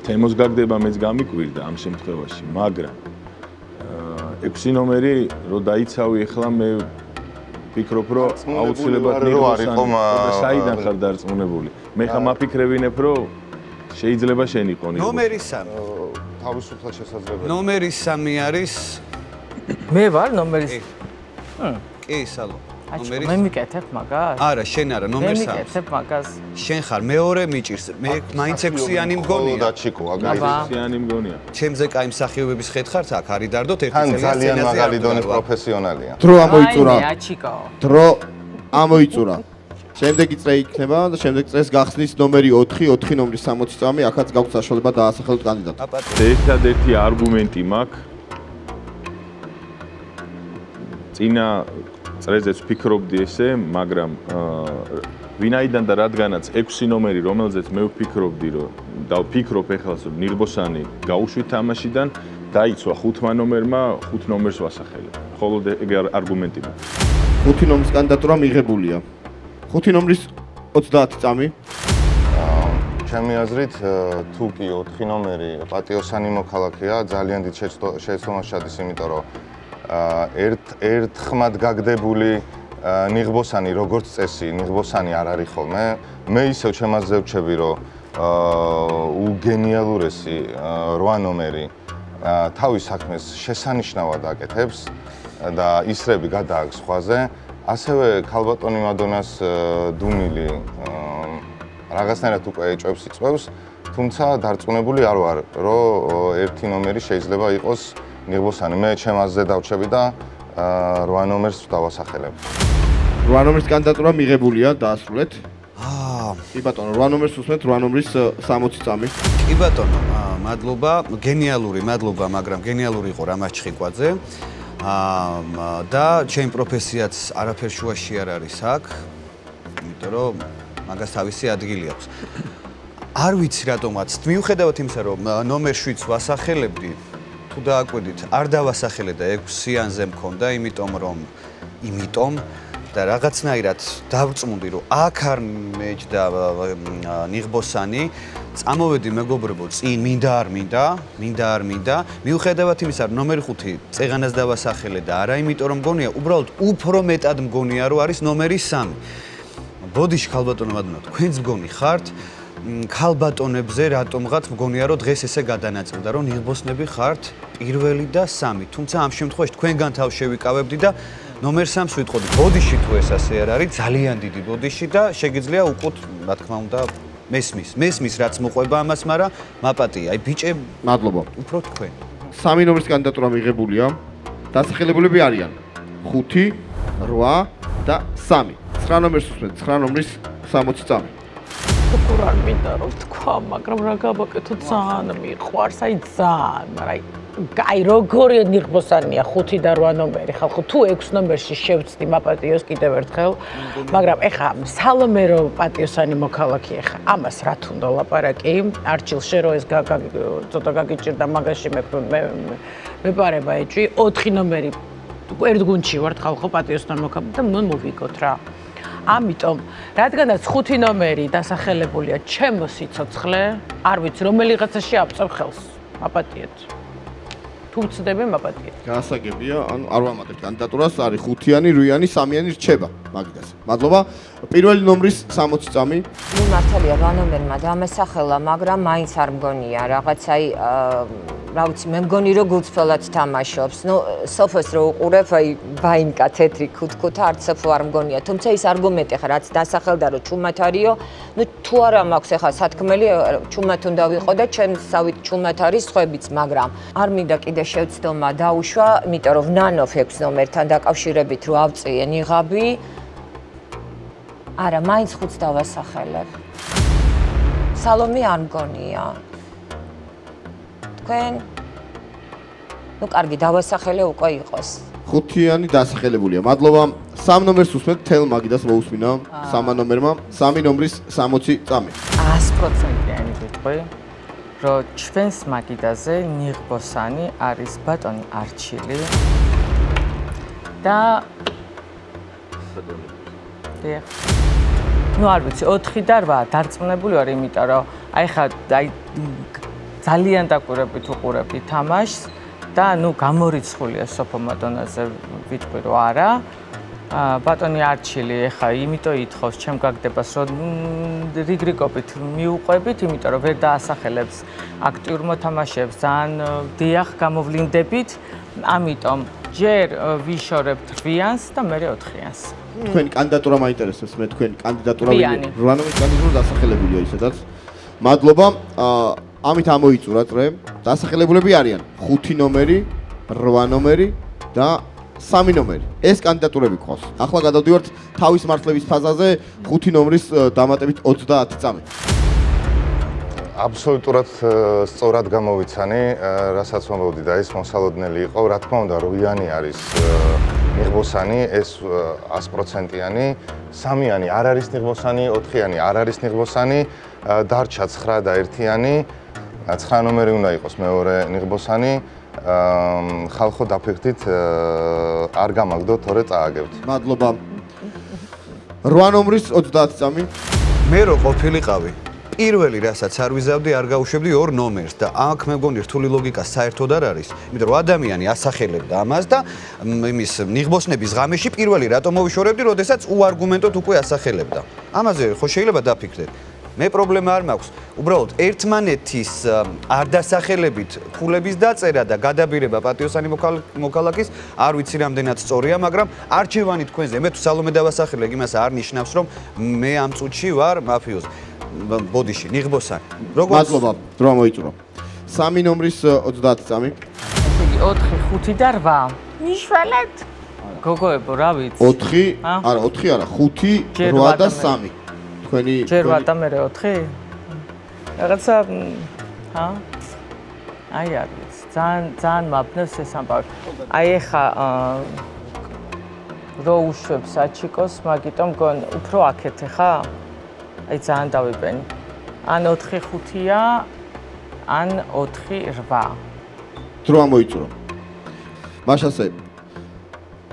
თემოს გაგდება მეც გამიკვირდა ამ შემთხვევაში, მაგრამ 6 ნომერი რო დაიცავი ახლა მე ვფიქრობ რომ აუცილებლად ნიღბოსანი და საიდან ხარ დარწმუნებული. მე ხა მაფიქრებინებ რომ შეიძლება შენ იყო ნიღბოსანი. ნომერი 3. თავისუფლად შესაძლებელი. ნომერი 3 არის მე ვარ ნომერი კი, სალო. ნომერი მე მიკეთებ მაგას? არა, შენ არა, ნომერი 3. მე მიკეთებ მაგას. შენ ხარ მეორე მიჭირს. მე მაინც 6-იანი მგონია. და ჩიკო, აგარი 6-იანი მგონია. ჩემზე კაი მსახიობების ხედხართ აქ არის დარდოთ ერთი თან წელია ძალიან სცენაზე მაგარი არ დონის ვარ. პროფესიონალია. დრო ამოიწურა. აი, აჩიკო. დრო ამოიწურა. შემდეგი წრე იქნება და შემდეგ წრეს გახსნის ნომერი 4, 4 ნომრის 60 წამი, აქაც გაქვთ საშუალება დაასახელოთ კანდიდატს. ერთადერთი არგუმენტი მაქვს წინა წრეზეც ვფიქრობდი ესე, მაგრამ ვინაიდან და რადგანაც 6 ნომერი, რომელზეც მე ვფიქრობდი, რომ და ვფიქრობ ეხლა, რომ ნიღბოსანი გაუშვით თამაშიდან, დაიცვა 5 ნომერმა, 5 ნომერს ვასახელებ. მხოლოდ ეგ არგუმენტი მაქვს. 5 ნომრის კანდიდატურა მიღებულია. 5 ნომრის 30 წამი. ჩემი აზრით თუ კი 4 ნომერი პატიოსანი მოქალაქეა, ძალიან დიდ შეცდომას ჩადის, იმიტომ რომ ერთხმად გაგდებული ნიღბოსანი როგორც წესი, ნიღბოსანი არ არის ხოლმე. მე ისევ ჩემაზე ვჩები, რომ უგენიალურესი 8 ნომერი თავის საქმეს შესანიშნავად აკეთებს და ისრები გადააქვს სხვაზე. ასევე ქალბატონი მადონას დუმილი რაღაცნაირად უკვე ეჭვებს იწვევს, თუმცა დარწმუნებული არ ვარ, რომ 1 ნომერი შეიძლება იყოს ნიღბოსანი. მე ჩემაზე დავჩები და 8 ნომერს დავასახელებ. 8 ნომრის კანდიდატურა მიღებულია, დაასრულეთ. კი ბატონო, 8 ნომერს უსმენთ, 8 ნომრის 60 წამი. კი ბატონო, მადლობა, გენიალური მადლობა, მაგრამ გენიალური იყო რამაზ ჩხიკვაძე. და ჩემ პროფესიაც არაფერ შუაში არ არის აქ, იმიტომ რომ მაგას თავისი ადგილი აქვს. არ ვიცი რატომაც, მიუხედავად იმისა, რომ ნომერ 7-ს ვასახელებდი, თუ დააკვირდით, არ დავასახელე და 6-იანზე მქონდა, იმიტომ და რაღაცნაირად დავწმუნდი, რომ აქ არ მეჯდა ნიღბოსანი, წამოვედი მეგობრებო, წინ მინდა არ მინდა, მიუხედავად იმისა, რომ ნომერი 5 წეღანას დავასახელე და არა იმიტომ რომ მგონია, უბრალოდ უფრო მეტად მგონია, რომ არის ნომერი 3. ბოდიში ქალბატონო მადონა, თქვენც მგონი ხართ, ქალბატონებზე რატომღაც მგონია, რომ დღეს ესე გადანაწილდა, რომ ნიღბოსნები ხართ პირველი და 3. თუმცა ამ შემთხვევაში თქვენგან თავ შევიკავებდი და ნომერ 3-ს ვიტყოდი. ბოდიში თუ ეს ასე არ არის, ძალიან დიდი ბოდიში და შეგიძლია უყოთ, რა თქმა უნდა, მესმის რაც მოყვება ამას, მაგრამ მაპატია. აი ბიჭები, მადლობა. უფრო თქვენ. 3 ნომრის კანდიდატურა მიღებულია. დასახელებულები არიან 5, 8 და 3. 9 ნომერს უსმენთ, 9 ნომრის 60 წამი. უკურ არ მინდა რომ თქვა, მაგრამ რა გავაკეთო, ძალიან მიყვარს, აი ძალიან, მაგრამ აი როგორი ნიღბოსანია 5 და 8 ნომერი, ხალხო, თუ 6 ნომერში შევწდი მაპატიოს კიდევ ერთხელ, მაგრამ ეხა სალომერო პატიოსანი მოქალაქე ხა, ამას რა თუნდა ლაპარაკი, არჩილ შერო ეს ცოტა გაგიჭირდა მაგაში მე მეპარება ეჭვი, 4 ნომერი ერთ გუნდში ვართ ხალხო პატიოსთან მოქალაქე და მოვიგოთ რა. ამიტომ, რადგანაც 5 ნომერი დასახელებულია ჩემო სიცოცხლე, არ ვიცი რომელიღაცაში აბწევ ხელს. აპატიეთ. თუ ვწდები მაპატიეთ. გასაგებია, ანუ არ ვამატებ კანდიდატურას, არის 5-იანი, 8-იანი, 3-იანი რჩება მაგიდას. მადლობა. პირველი ნომრის 60 წამი. ნუ მართალია 8 ნომერმა დამესახელა, მაგრამ მაინც არ მგონია რაღაც აი რა ვიცი, მე მგონი რომ გულწრფელად თამაშობს. ნუ სოფოს რო უყურებ, აი ბაინკა თეთრი ქუთქუთა არც სოფო არ მგონია. თუმცა ის არგუმენტი ხა რაც დასახელდა რომ ჩუმად არისო, ნუ თუ არა მაქვს ახლა სათქმელი ჩუმად უნდა ვიყო და ჩემსავით ჩუმად არის ხვებიც, მაგრამ არ მინდა კიდე შევცდომა დაუშვა, იმიტომ რომ ვნანოვ 6 ნომერთან დაკავშირებით რო ავწიე ნიღაბი. არა, მაინც 5-ს დავასახელებ. სალომე არ მგონია. თქვენ ნუ კარგი დავასახელე უკვე იყოს. 5-იანი დასახელებულია. მადლობა. 3 ნომერს უსმენთ თელ მაგიდას მოусმინა 3 ნომერმა 3 ნომრის 60 წამი. 100%-იანი ვიტყვი, რომ ჩვენს მაგიდაზე ნიღბოსანი არის ბატონი არჩილი და ნუ არ ვიცი 4 და 8 დარწმუნებული ვარ, იმიტომ რომ აი ხა აი ძალიან დაკვირებით უყურებდი თამაშს და ნუ გამორიცხულია სოფო მადონაზე ვიტყვი რომ არა. ბატონი არჩილი ეხა იმიტომ ითხოვს ჩემ გაგდებას რომ რიგრიგობით მიუყვებით, იმიტომ რომ ვერ დაასახელებს აქტიურ მოთამაშეებს, ძალიან დიახ გამოვლინდებით, ამიტომ ჯერ ვიშორებთ 8-იანს და მერე 4-იანს. თქვენი კანდიდატურა მაინტერესებს, მე თქვენი კანდიდატურა რვიანი. 8 ნომრის კანდიდატურა დასახელებულია ისედაც. მადლობა. ამით ამოიწურა წრე. დასახელებულები არიან 5 ნომერი, 8 ნომერი და 3 ნომერი. ეს კანდიდატურები ყავს. ახლა გადავდივართ თავის მართლების ფაზაზე 5 ნომრის დამატებით 30 წამი. აბსოლუტურად სწორად გამოვიცანი, რასაც ვამბობდი და ეს მოსალოდნელი იყო. რა თქმა უნდა, 8-იანი არის ნიღბოსანი, ეს 100%-იანი, 3-იანი არ არის ნიღბოსანი, 4-იანი არ არის ნიღბოსანი, დარჩა 9 და 1-იანი. 9 ნომერი უნდა იყოს მეორე ნიღბოსანი. ხალხო დაფიქრდით, არ გამაგდოთ, თორე წააგებთ. მადლობა. 8 ნომრის 30 წამი. მე რო ყოფილიყავი პირველი რასაც არ ვიზავდი, არ გავუშვებდი 2 ნომერს და აქ მე მგონი რთული ლოგიკა საერთოდ არ არის, იმიტომ რომ ადამიანი ასახელებდა ამას და იმის ნიღბოსნების ღამეში პირველი რატომ მოვიშორებდი, როდესაც უარგუმენტოდ უკვე ასახელებდა. ამაზე ხო შეიძლება დაფიქრდეთ. მე პრობლემა არ მაქვს. უბრალოდ ერთმანეთის არ დასახელებით ფულების დაწერა და გადაბირება პატიოსანი მოქალაქის არ ვიცი რამდენად სწორია, მაგრამ არჩევანი თქვენზე. მე თუ სალომე დავასახელებ, იმას არ ნიშნავს, რომ მე ამ წუთში ვარ მაფიოზი. ბოდიში, ნიღბოსანი. მადლობა, დრო მოიწურო. 3 ნომრის 30 წამი. ესე იგი 4, 5 და 8. ნიშნულად. გოგოებო, რა ვიცი. 4, არა, 4 არა, 5, 8 და 3. თქვენი ჯერ 8 და მერე 4? რაღაცა ჰა? აი არ ვიცი. ძალიან მაბნევს ეს ამბავი. აი ეხა რო უშვებს საჩიკოს, მაგიტომ გონ უფრო აქეთ ხა? აი ძალიან დავიბენი. ან 4-5-ია, ან 4-8. დრო ამოიწურო. მაშასე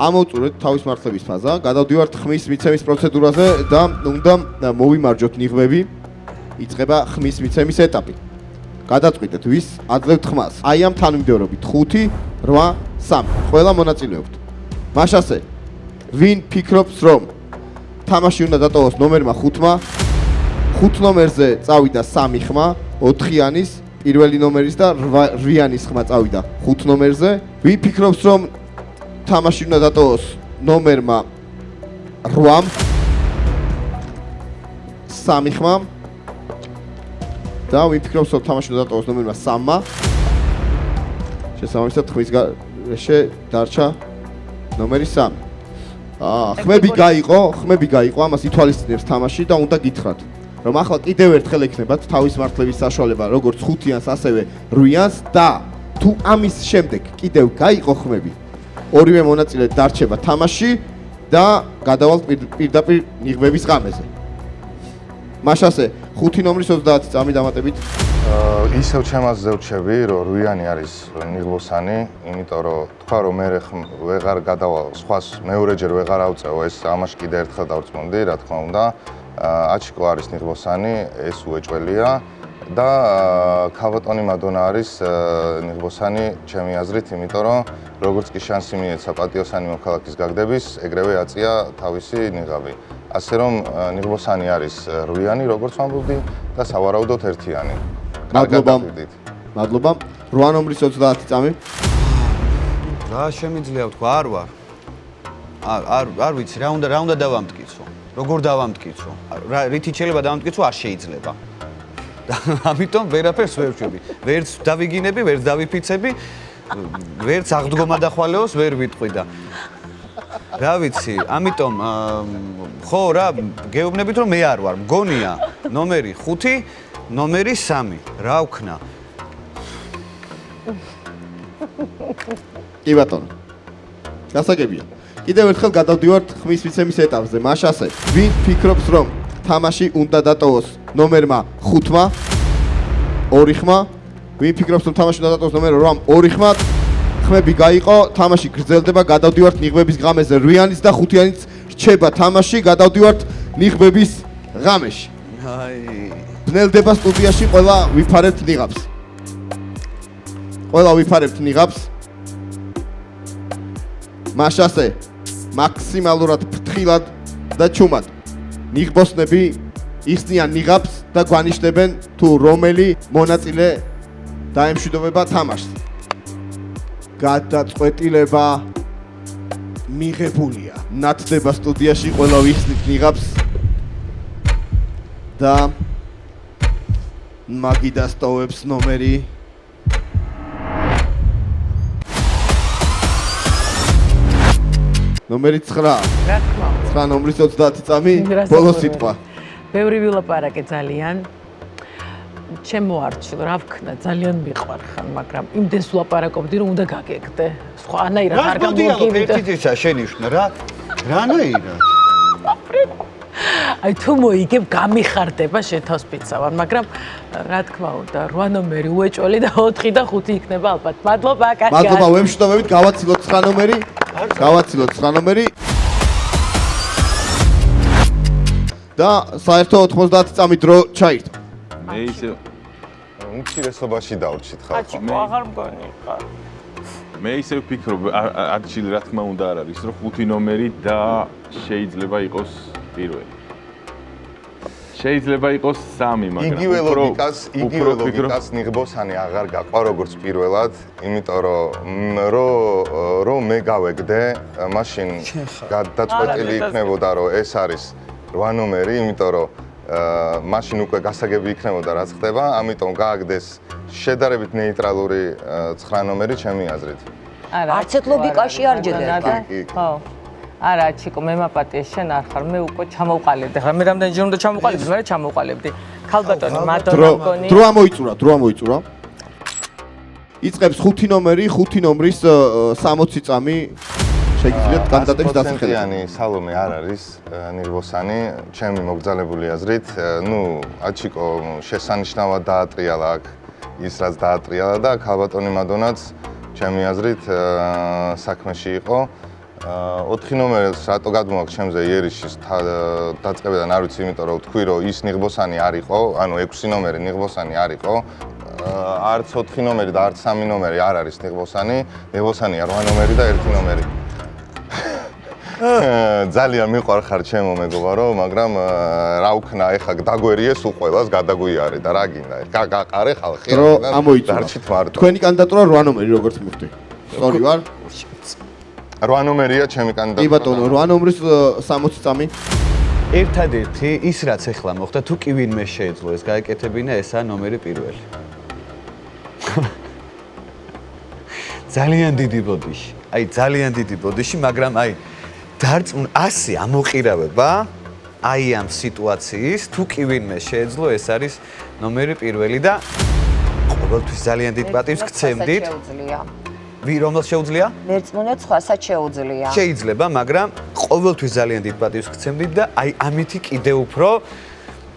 ამოვწურეთ თავის მართლების ფაზა, გადავდივართ ხმის მიცემის პროცედურაზე და უნდა მოვიმარჯოთ ნიღბები. იწყება ხმის მიცემის ეტაპი. გადაწყვიტეთ, ვის აძლევთ ხმას. აი ამ თანმიმდევრობით 5, 8, 3. ყველა მონაწილეობთ. მაშასე ვინ ფიქრობს, რომ თამაში უნდა დატოვოს ნომერმა 5-მა? 5 ნომერზე წავიდა 3 ხმა, 4-იანის, პირველი ნომერის და 8-იანის ხმა წავიდა 5 ნომერზე. ვინ ფიქრობს, რომ თამაში უნდა დატოვოს ნომერმა 8-მ, 3 ხმა და ვინ ფიქრობს, რომ თამაში უნდა დატოვოს ნომერმა 3-მა? შესაბამისად ხმის გარეშე დარჩა ნომერი 3. ხმები გაიყო, ამას ითვალისწინებს თამაში და უნდა გითხრათ, რომ ახლა კიდევ ერთხელ ექნებათ თავის მართლების საშუალება, როგორც 5-იანს, ასევე 8-იანს და თუ ამის შემდეგ კიდევ გაიყო ხმები, ორივე მონაწილე დარჩება თამაში და გადავალთ პირდაპირ ნიღბების ღამეზე. მაშასე 5 ნომრის 30 წამი დამატებით. ისევ ჩემას ზევჩები, რომ რვიანი არის ნიღბოსანი, იმიტომ რომ თქვა რომ მე ვეღარ გადავალ სხვას მეორეჯერ ვეღარ ავწევ, ეს ამაში კიდე ერთხელ დავწმუნდი, რა თქმა უნდა. აჩიკო არის ნიღბოსანი, ეს უეჭველია და ქალბატონი მადონა არის ნიღბოსანი, ჩემი აზრით, იმიტომ რომ როგორც კი შანსი მიეცა პატიოსანი მოქალაქის გაგდების, ეგრევე აწია თავისი ნიღაბი. ასე რომ ნიღბოსანი არის რვიანი, როგორც ვამბობდი და სავარაუდოდ ერთიანი. მადლობა. 8 ნომრის 30 წამი. რა შემიძლია ვთქვა, არ ვარ. არ ვიცი, რა უნდა დავამტკიცო. როგორ დავამტკიცო? რითი შეიძლება დავამტკიცო, არ შეიძლება. ამიტომ ვერაფერს ვერ ვშვები. ვერც დავიგინები, ვერც დავიფიცები, ვერც აღდგომა დახვალეოს ვერ ვიტყვი და რა ვიცი, ამიტომ ხო რა, გეუბნებით რომ მე არ ვარ, მგონია ნომერი 5, ნომერი 3, რა ვქნა? კი ბატონო. გასაგებია. კიდევ ერთხელ გადავდივართ ხმის მიცემის ეტაპზე. მაშასე, ვინ ფიქრობს რომ თამაში უნდა დატოვოს ნომერმა 5-მა, 2 ხმა? ვინ ფიქრობს რომ თამაში უნდა დატოვოს ნომერ 8-მა, 2 ხმა? ხმები გაიყო, თამაში გრძელდება, გადავდივართ ნიღბების ღამეზე. რვიანიც და ხუთიანიც რჩება თამაში, გადავდივართ ნიღბების ღამეში. ბნელდება სტუდიაში, ყველა ვიფარებთ ნიღაბს. ყველა ვიფარებთ ნიღაბს. მაშასე, მაქსიმალურად ფრთხილად და ჩუმად. ნიღბოსნები იხსნიან ნიღაბს და გვანიშნებენ თუ რომელი მონაწილე დაემშვიდობება თამაშს. გადაწყვეტილება მიღებულია. ნათდება სტუდიაში, ყველა ვიხსნით ნიღაბს და მაგიდას ტოვებს ნომერი ნომერი 9. რა თქმა უნდა. 9 ნომრის 30 წამი, ბოლო სიტყვა. ბევრი ვილაპარაკე ძალიან. ჩემო არჩილ, რა ვქნა, ძალიან მიყვარხარ, მაგრამ იმდენს ვლაპარაკობდი, რომ უნდა გაგეგდე. სხვანაირად არ გამოგივიდა. ერთიცა შენიშნა რა? რანაირად? აი თუ მოიგებ, გამიხარდება შეთავს-ფიცავარ, მაგრამ რა თქმა უნდა, 8 ნომერი უეჭველი და 4 და 5 იქნება ალბათ. მადლობა, კარგად. მადლობა, ვემშვიდობებით, გავაცილოთ 9 ნომერი. გავაცილოთ 9 ნომერი. და საერთო 90 წამი დრო ჩაირთო. მე ისე უმცირესობაში დავრჩით ხალხო. აჩიკო აღარ მგონი ხარ. მე ისე ვფიქრობ, არჩილ რა თქმა უნდა არ არის, რომ 5 ნომერი და შეიძლება იყოს პირველი. შეიძლება იყოს 3, მაგრამ იგივე ლოგიკას ნიღბოსანი აღარ გაყვა როგორც პირველად, იმიტომ რომ მე გავეგდე, მაშინ გადაწყვეტილი იქნებოდა რომ ეს არის 8 ნომერი, იმიტომ რომ მაშინ უკვე გასაგები იქნებოდა რაც ხდება, ამიტომ გააგდეს შედარებით ნეიტრალური 9 ნომერი ჩემი აზრით. არცეთ ლოგიკაში არ ჯერდება. ხო. არა, ჩიკო, მე მაპატიე, შენ არ ხარ, მე უკვე ჩამოვყალიბდი. ხა მე რამდენჯერ უნდა ჩამოვყალიბდი, მე ჩამოვყალიბდი. ქალბატონი მადონა მგონი. დრო ამოიწურა. იწყებს 5 ნომერი, 5 ნომრის 60 წამი. შეგიძლიათ კანდიდატების დასახელება. %-იანი სალომე არ არის ნიღბოსანი, ჩემი მოგზალებული აზრით, აჩიკო შესანიშნავად დაატრიალა აქ ის რაც დაატრიალა და ქალბატონი მადონაც ჩემი აზრით საქმეში იყო. 4 ნომერს რატო გადმოაქვს ჩემზე იერიშის დაწყებიდან არ ვიცი, იმიტომ რომ თქვი რომ ის ნიღბოსანი არ იყო, ანუ 6 ნომერი ნიღბოსანი არ იყო. არც 4 ნომერი და არც 3 ნომერი არ არის ნიღბოსანი. ნიღბოსანია 8 ნომერი და 1 ნომერი. ძალიან მიყვარხარ ჩემო მეგობარო, მაგრამ რა ვქნა, ეხა დაგვერიე სულ ყველას გადაგვიარე და რა გინდა? გაყარე ხალხი. დრო ამოიწურა. დარჩით მარტო. თქვენი კანდიდატურა 8 ნომერი როგორც მივხვდი. სწორი ვარ? 8 ნომერია ჩემი კანდიდატურა. კი ბატონო, 8 ნომრის 60 წამი. ერთადერთი ის რაც ახლა მოხდა, თუ კი ვინმე შეეძლო ეს გაეკეთებინა, ესაა ნომერი პირველი. ძალიან დიდი ბოდიში. აი ძალიან დიდი ბოდიში, მაგრამ აი დარწმუნ 100 ამოყირავება აი ამ სიტუაციის თუ კი ვინმე შეეძლო ეს არის ნომერი პირველი და ყოველთვის ძალიან დიდ პატივს გცემდით. რომელ შეუძლია? მერწმუნეთ სხვასაც შეუძლია. შეიძლება, მაგრამ ყოველთვის ძალიან დიდ პატივს გცემდით და აი ამითი კიდე უფრო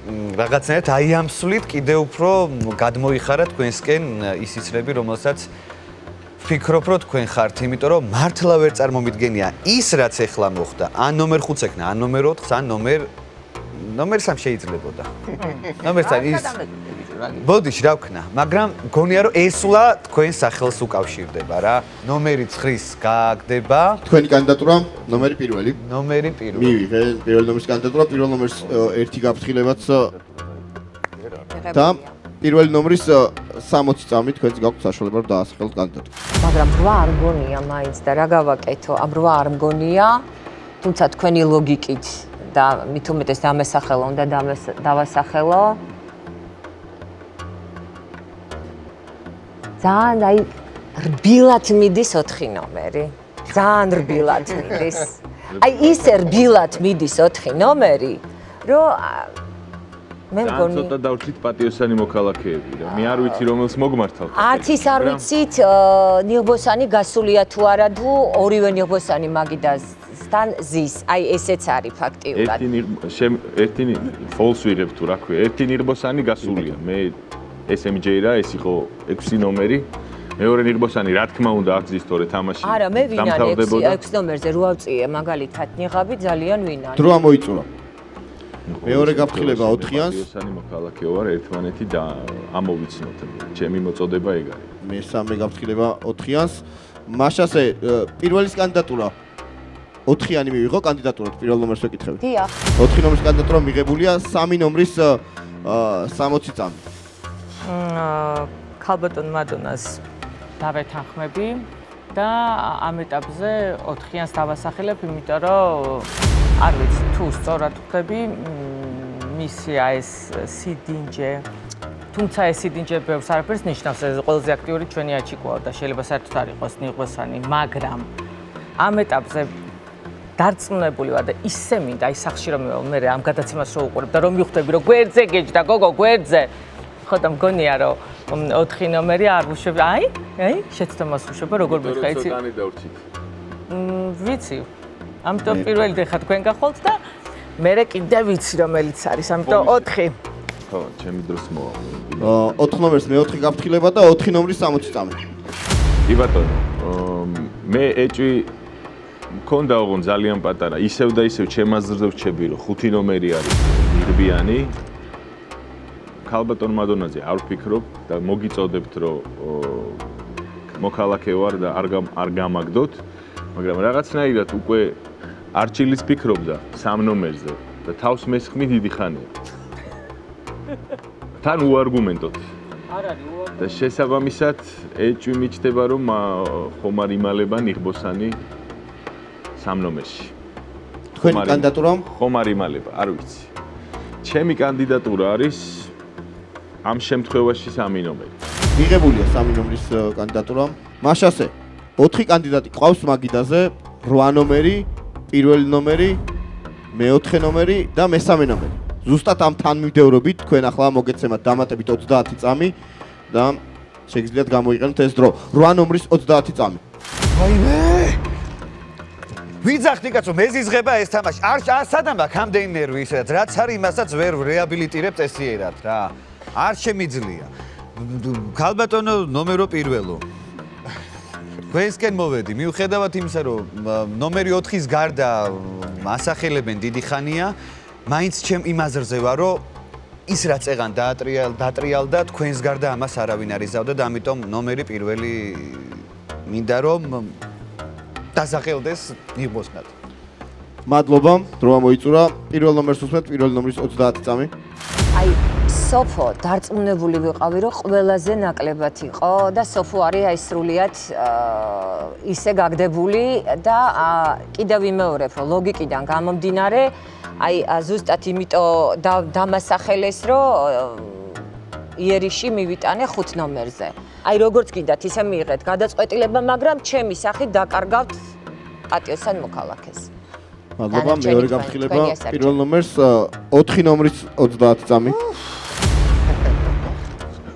რაღაცნაირად აი ამ სვლით კიდევ უფრო გადმოიხარა თქვენსკენ ის ისრები, რომელსაც ვფიქრობ, რომ თქვენ ხართ, იმიტომ რომ მართლა ვერ წარმომიდგენია ის რაც ეხლა მოხდა. ან ნომერ 5-ს ექნა, ან ნომერ 4-ს, ან ნომერ 3 შეიძლებოდა. ნომერ 3 ის ბოდიში რა ვქნა, მაგრამ გონია რომ ესლა თქვენ სახელს უკავშირდება რა. ნომერი 9-ს გააგდება. თქვენი კანდიდატურა ნომერი პირველი. ნომერი პირველი. მივიღე პირველ ნომრის კანდიდატურა, პირველ ნომერს ერთი გაფრთხილებაც და პირველი ნომრის 60 წამით თქვენც გაქვთ საშუალება რომ დაასახელოთ კანდიდატურა. მაგრამ 8 არ მგონია მაინც და რა გავაკეთო? ამ 8 არ მგონია, თუმცა თქვენი ლოგიკით და მით უმეტეს დამესახელო უნდა დავასახელო. ძალიან აი რბილად მიდის 4 ნომერი. ძალიან რბილად მიდის. აი ისე რბილად მიდის 4 ნომერი, რომ მე მგონი ცოტა დავრჩით პატიოსანი მოქალაქეები რა. მე არ ვიცი რომელს მოგმართავთ. არც ის არ ვიცით ნიღბოსანი გასულია თუ არა თუ ორივე ნიღბოსანი მაგიდასთან ზის. აი ესეც არის ფაქტიურად. ერთი ფოლს ვიღებ თუ რა ქვია. ერთი ნიღბოსანი გასულია. მე SMJ რა, ეს იყო 6 ნომერი. მეორე ნიღბოსანი რა თქმა უნდა აქ ზის თორე თამაში. არა, მე ვინ არის 6 ნომერზე რო ავწიე მაგალითად ნიღაბი ძალიან ვინ არის. დრო მოიწურა. მეორე გაფრთხილება 4-იანს. პატიოსანი მოქალაქე ვარ, ერთმანეთი და ამოვიცნოთ. ჩემი მოწოდება ეგ არის. მესამე გაფრთხილება 4-იანს. მაშასე პირველის კანდიდატურა 4-იანი მივიღო კანდიდატურად პირველ ნომერს ვეკითხები. დიახ. 4 ნომრის კანდიდატურა მიღებულია 3 ნომრის 60 წამი. ქალბატონ მადონას დავეთანხმები და ამ ეტაპზე 4-იანს დავასახელებ, იმიტომ რომ არ ვიცი თუ სწორად ხვდები მისია ეს სიდინჯე. თუმცა ეს სიდინჯე ბევრს არაფერს ნიშნავს, ეს ყველაზე აქტიური ჩვენი აჩიკვაო და შეიძლება საერთოდ არ იყოს ნიღბოსანი, მაგრამ ამ ეტაპზე დარწმუნებული ვარ და ისე მინდა აი სახში რომ მე ამ გადაცემას რო უყურებ და რომ მიხვდები რომ გვერდზე გეჯდა გოგო გვერდზე ხო და მგონია რომ 4 ნომერი არ ვუშვებ აი შეცდომას ვუშვებ როგორ მიხა იცი ვიცი ამიტომ პირველი დე ხა თქვენ გახვალთ და მე კიდე ვიცი რომელიც არის ამიტომ 4 ხო ჩემი დროს მოვა 4 ნომერს მე-4 გაფრთხილება და 4 ნომრის 60 წამი კი ბატონო მე ეჭვი მქონდა ოღონ ძალიან პატარა ისევ და ისევ ჩემაზრზე ვჩები რომ 5 ნომერი არის ნიღბიანი ქალბატონ მადონაძე არ ვფიქრობ და მოგიწოდებთ რომ მოქალაქე ვარ და არ გამაგდოთ მაგრამ რაღაცნაირად უკვე არჩილის ფიქრობდა 3 ნომერზე და თავს მესხმი დიდი ხანია თან უარგუმენტოთ არ არის უარგუმენტო და შესაბამისად ეჭვი მიჩნდება რომ ხომ არ იმალება ნიღბოსანი 3 ნომერში თქვენი კანდიდატურა ხომ არ იმალება არ ვიცი ჩემი კანდიდატურა არის ამ შემთხვევაში 3 ნომერი. მიღებულია 3 ნომრის კანდიდატურა. მაშასე 4 კანდიდატი ყავს მაგიდაზე 8 ნომერი, პირველი ნომერი, მე-4 ნომერი და მე-3 ნომერი. ზუსტად ამ თანმიმდევრობით თქვენ ახლა მოგეცემათ დამატებით 30 წამი და შეგიძლიათ გამოიყენოთ ეს დრო. 8 ნომრის 30 წამი. ვაიმე! ვიძახდი კაცო, მეზიზღება ეს თამაში. არ სადამ აქვს ამდენი ნერვი ისედაც, რაც არის იმასაც ვერ რეაბილიტირებთ ესიერად რა. არ შემიძლია. ქალბატონო ნომერო პირველო. თქვენსკენ მოვედი, მიუხედავად იმისა, რომ ნომერი 4-ის გარდა ასახელებენ დიდი ხანია, მაინც ჩემ იმაზრზე ვარ, რომ ის რაც ეღან დაატრიალდა, თქვენს გარდა ამას არავინ არ იზავდა და ამიტომ ნომერი პირველი მინდა რომ დასახელდეს ნიღბოსნად. მადლობა, დროა მოიწურა. პირველ ნომერს უსმენთ, პირველი ნომრის 30 წამი. აი სოფო დარწმუნებული ვიყავი რომ ყველაზე ნაკლებად იყო და სოფო არის აი სრულიად ისე გაგდებული და კიდევ ვიმეორებ რომ ლოგიკიდან გამომდინარე აი ზუსტად იმიტომ დამასახელეს რომ იერიში მივიტანე 5 ნომერზე. აი როგორც გინდათ ისე მიიღეთ გადაწყვეტილება, მაგრამ ჩემი სახით დაკარგავთ პატიოსან მოქალაქეს. მადლობა, მეორე გაფრთხილება პირველ ნომერს 4 ნომრის 30 წამი.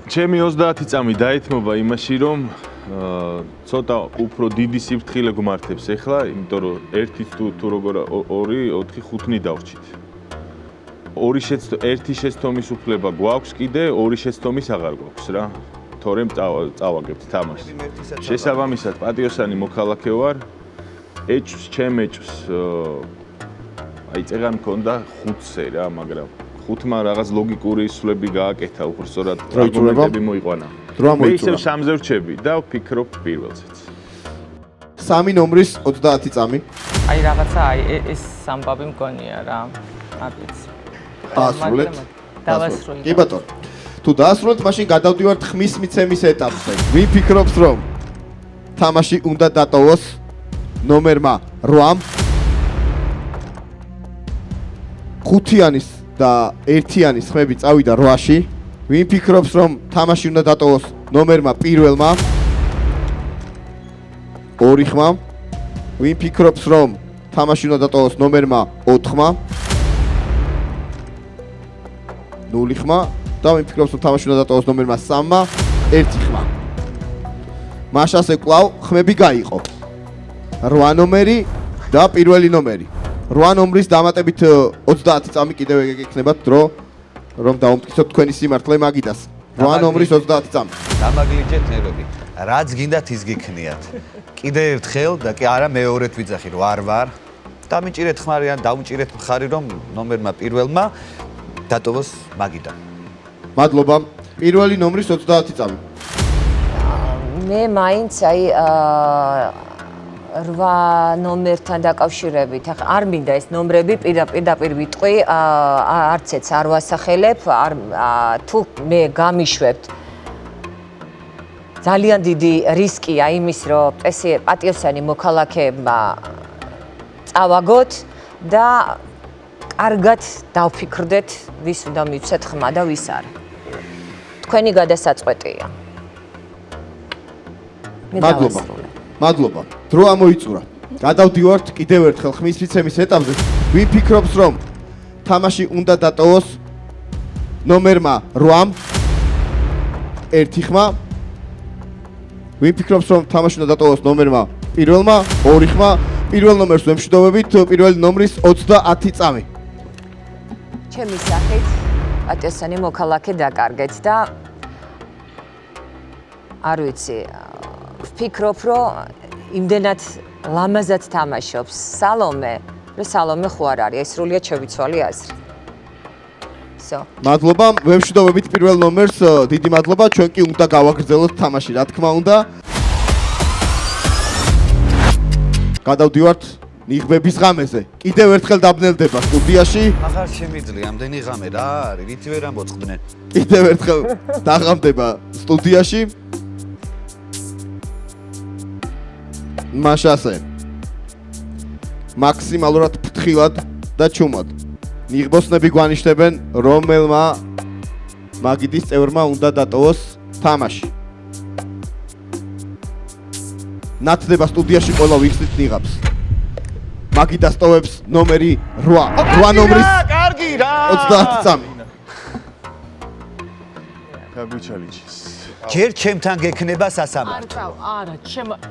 ჩემი 30 წამი დაეთმობა იმაში, რომ ცოტა უფრო დიდი სიფრთხილე გმართებს ახლა, იმიტომ რომ 1 თუ როგორ 2, 4, 5-ნი დავრჩით. ერთი შეცდომის უფლება გვაქვს, კიდე ორი შეცდომის აღარ გვაქვს რა. თორემ წავაგებთ თამაშს. შესაბამისად, პატიოსანი მოქალაქე ვარ. ჩემ ეჭვს აი წეგან მქონდა 5-ზე რა, მაგრამ 5-მა რაღაც ლოგიკური სვლები გააკეთა, უბრალოდ არგუმენტები მოიყვანა. მე ისევ 3-ზე ვრჩები და ვფიქრობ პირველზეც. 3 ნომრის 30 წამი. აი რაღაცა ეს სამბაბი მგონია რა. არ ვიცი. დაასრულეთ. დავასრულეთ. კი ბატონო. თუ დაასრულეთ, მაშინ გადავდივართ ხმის მიცემის ეტაპზე. ვინ ფიქრობს, რომ თამაში უნდა დატოვოს ნომერმა 8 5-იანის და 1-იანის ხმები წავიდა 8-ში. ვინ ფიქრობს, რომ თამაში უნდა დატოვოს ნომერმა 1-მა 2 ხმა. ვინ ფიქრობს, რომ თამაში უნდა დატოვოს ნომერმა 4-მა 0 ხმა და ვინ ფიქრობს, რომ თამაში უნდა დატოვოს ნომერმა 3-მა 1 ხმა. მაშასე კვლავ ხმები გაიყო. 8 ნომერი და პირველი ნომერი. 8 ნომრის დამატებით 30 წამი კიდევ ეკნებათ დრო, რომ დაუმტკიცოთ თქვენი სიმართლე მაგიდას. 8 ნომრის 30 წამი. დამაგლიჯეთ ნებები. რაც გინდათ ის გიქნიათ. კიდე ერთხელ და კი არა მეორედ ვიძახი რომ არ ვარ. დამიჭირეთ ხმარი ან დაუმჭირეთ მხარი რომ ნომერმა 1-მა დატოვოს მაგიდან. მადლობა. პირველი ნომრის 30 წამი. მე მაინც აი 8 ნომერთან დაკავშირებით, ახლა არ მინდა ეს ნომრები პირდაპირ ვიტყვი, არც ეც არ ვასახელებ, თუ მე გამიშვებთ. ძალიან დიდი რისკია იმის, რომ პატიოსანი მოქალაქეებმა წავაგოთ და კარგად დავფიქრდეთ, ვის უნდა მივცეთ ხმა და ვის არა. თქვენი გადასაწყვეტია. მადლობა. მადლობა. დრო ამოიწურა. გადავდივართ კიდევ ერთხელ ხმის მიცემის ეტაპზე. ვინ ფიქრობს, რომ თამაში უნდა დატოვოს ნომერმა 8 1 ხმა. ვინ ფიქრობს, რომ თამაში უნდა დატოვოს ნომერმა 1-მა 2 ხმა. პირველ ნომერს ვემშვიდობებით, პირველი ნომრის 30 წამი. ჩემი სახით პატიოსანი მოქალაქე დაკარგეთ და არ ვიცი, ვფიქრობ, რომ იმდენად ლამაზად თამაშობს სალომე, რომ სალომე ხო არ არის, ეს სრულიად შევიცვალე აზრი. მადლობა, ვემშვიდობებით პირველ ნომერს, დიდი მადლობა, ჩვენ კი უნდა გავაგრძელოთ თამაში, რა თქმა უნდა. გადავდივართ ნიღბების ღამეზე. კიდევ ერთხელ დაბნელდება სტუდიაში. აღარ შემიძლია ამდენი ღამე რა არის, რითი ვერ ამოწყდნენ. კიდევ ერთხელ დაღამდება სტუდიაში. მაშასე. მაქსიმალურად ფრთხილად და ჩუმად. ნიღბოსნები გვანიშნებენ, რომელმა მაგიდის წევრმა უნდა დატოვოს თამაში. ნათდება სტუდიაში ყველა ვიხსნით ნიღაბს. მაგიდას ტოვებს ნომერი 8. 8 ნომრის კარგი რა. 30 წამი. გაგვიჩალიჩის. ჯერ ჩემთან გექნება სასამართლო. არა,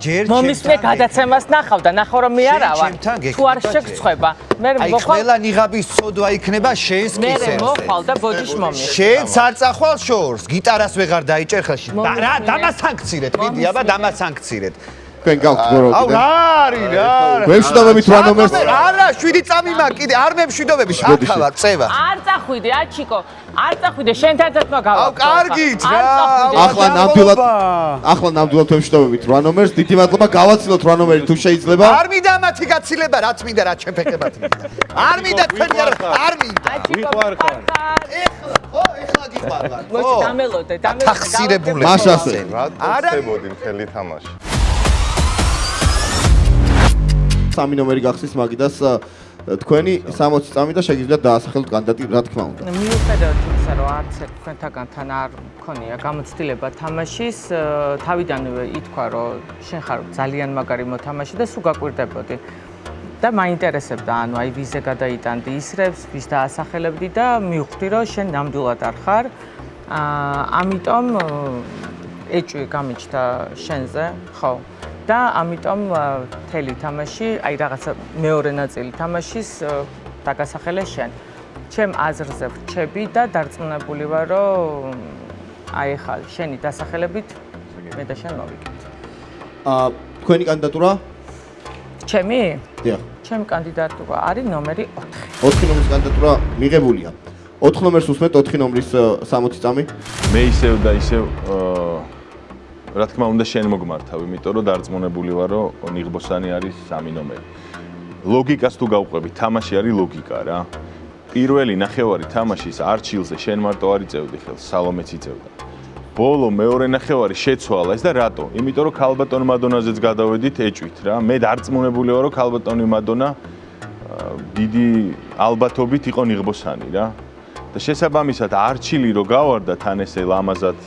ჩემ მომისმე გადაცემას ნახავ და ნახო რომ მე არა ვარ. თუ არ შეგწხვება, მე აი მოხვალ ყველა ნიღაბის ცოდვა იქნება შენს მე კისერზე. მოხვალ და ბოდიშ მომიხ. შენც არ წახვალ შორს, გიტარას ვეღარ დაიჭერ ხელში. რა, დამასანქცირეთ, მიდი აბა დამასანქცირეთ. თქვენ გაქვთ გორო აუ კიდე. რა არის რა. ვემშვიდობებით 8 ნომერს. არა, 7 წამი მაქვს კიდე, არ მემშვიდობები, შაქავა, წევა. არ წახვიდე, აჩიკო, არ წახვიდე, შენთან ერთმა გავაკეთე. აუ კარგით რა. ახლა ნამდვილად ვემშვიდობებით 8 ნომერს. დიდი მადლობა, გავაცილოთ 8 ნომერი თუ შეიძლება. არ მინდა მათი გაცილება, რაც მინდა, რაც ჩემ ფეხებად მინდა. არ მინდა თქვენი არ მინდა. ვიყარ ხარ. ეხლა გიყვარხარ. მოიჭი დამელოდე, თახსირებული. მაშასე. რა ხდებოდი მთელი თამაში. 3 ნომერი გახსის მაგიდას თქვენი 60 წამი და შეგიძლიათ დაასახელოთ კანდიდატი, რა თქმა უნდა. მიუხედავად იმისა, რომ არც ერთ თქვენთაგანთან არ მქონია გამოცდილება თამაშის, თავიდანვე ითქვა, რომ შენ ხარ ძალიან მაგარი მოთამაშე და სულ გაკვირდებოდი. და მაინტერესებდა, ანუ აი ვიზე გადაიტანდი ისრებს, ვის დაასახელებდი და მივხვდი, რომ შენ ნამდვილად არ ხარ. ამიტომ ეჭვი გამიჩნდა შენზე, ხო? და ამიტომ მთელი თამაში, აი რაღაცა მეორე ნაწილი თამაშის დაგასახელე შენ. ჩემ აზრზე ვრჩები და დარწმუნებული ვარ, რომ აი ხა შენი დასახელებით მე და შენ მოვიგებთ. თქვენი კანდიდატურა? ჩემი? დიახ. ჩემი კანდიდატურა არის ნომერი 4. 4 ნომრის კანდიდატურა მიღებულია. 4 ნომერს უსმენთ 4 ნომრის 60 წამი. მე ისევ და ისევ რა თქმა უნდა შენ მოგმართავ, იმიტომ რომ დარწმუნებული ვარ, რომ ნიღბოსანი არის 3 ნომერი. ლოგიკას თუ გავყვები, თამაში არის ლოგიკა რა. პირველი ნახევარი თამაშის არჩილზე შენ მარტო არ იწევდი ხელს, სალომეც იწევდა. ბოლო მეორე ნახევარი შეცვალა ეს და რატო? იმიტომ რომ ქალბატონ მადონაზეც გადავედით ეჭვით რა. მე დარწმუნებული ვარ, რომ ქალბატონი მადონა დიდი ალბათობით იყო ნიღბოსანი რა. და შესაბამისად არჩილი რო გავარდა თან ესე ლამაზად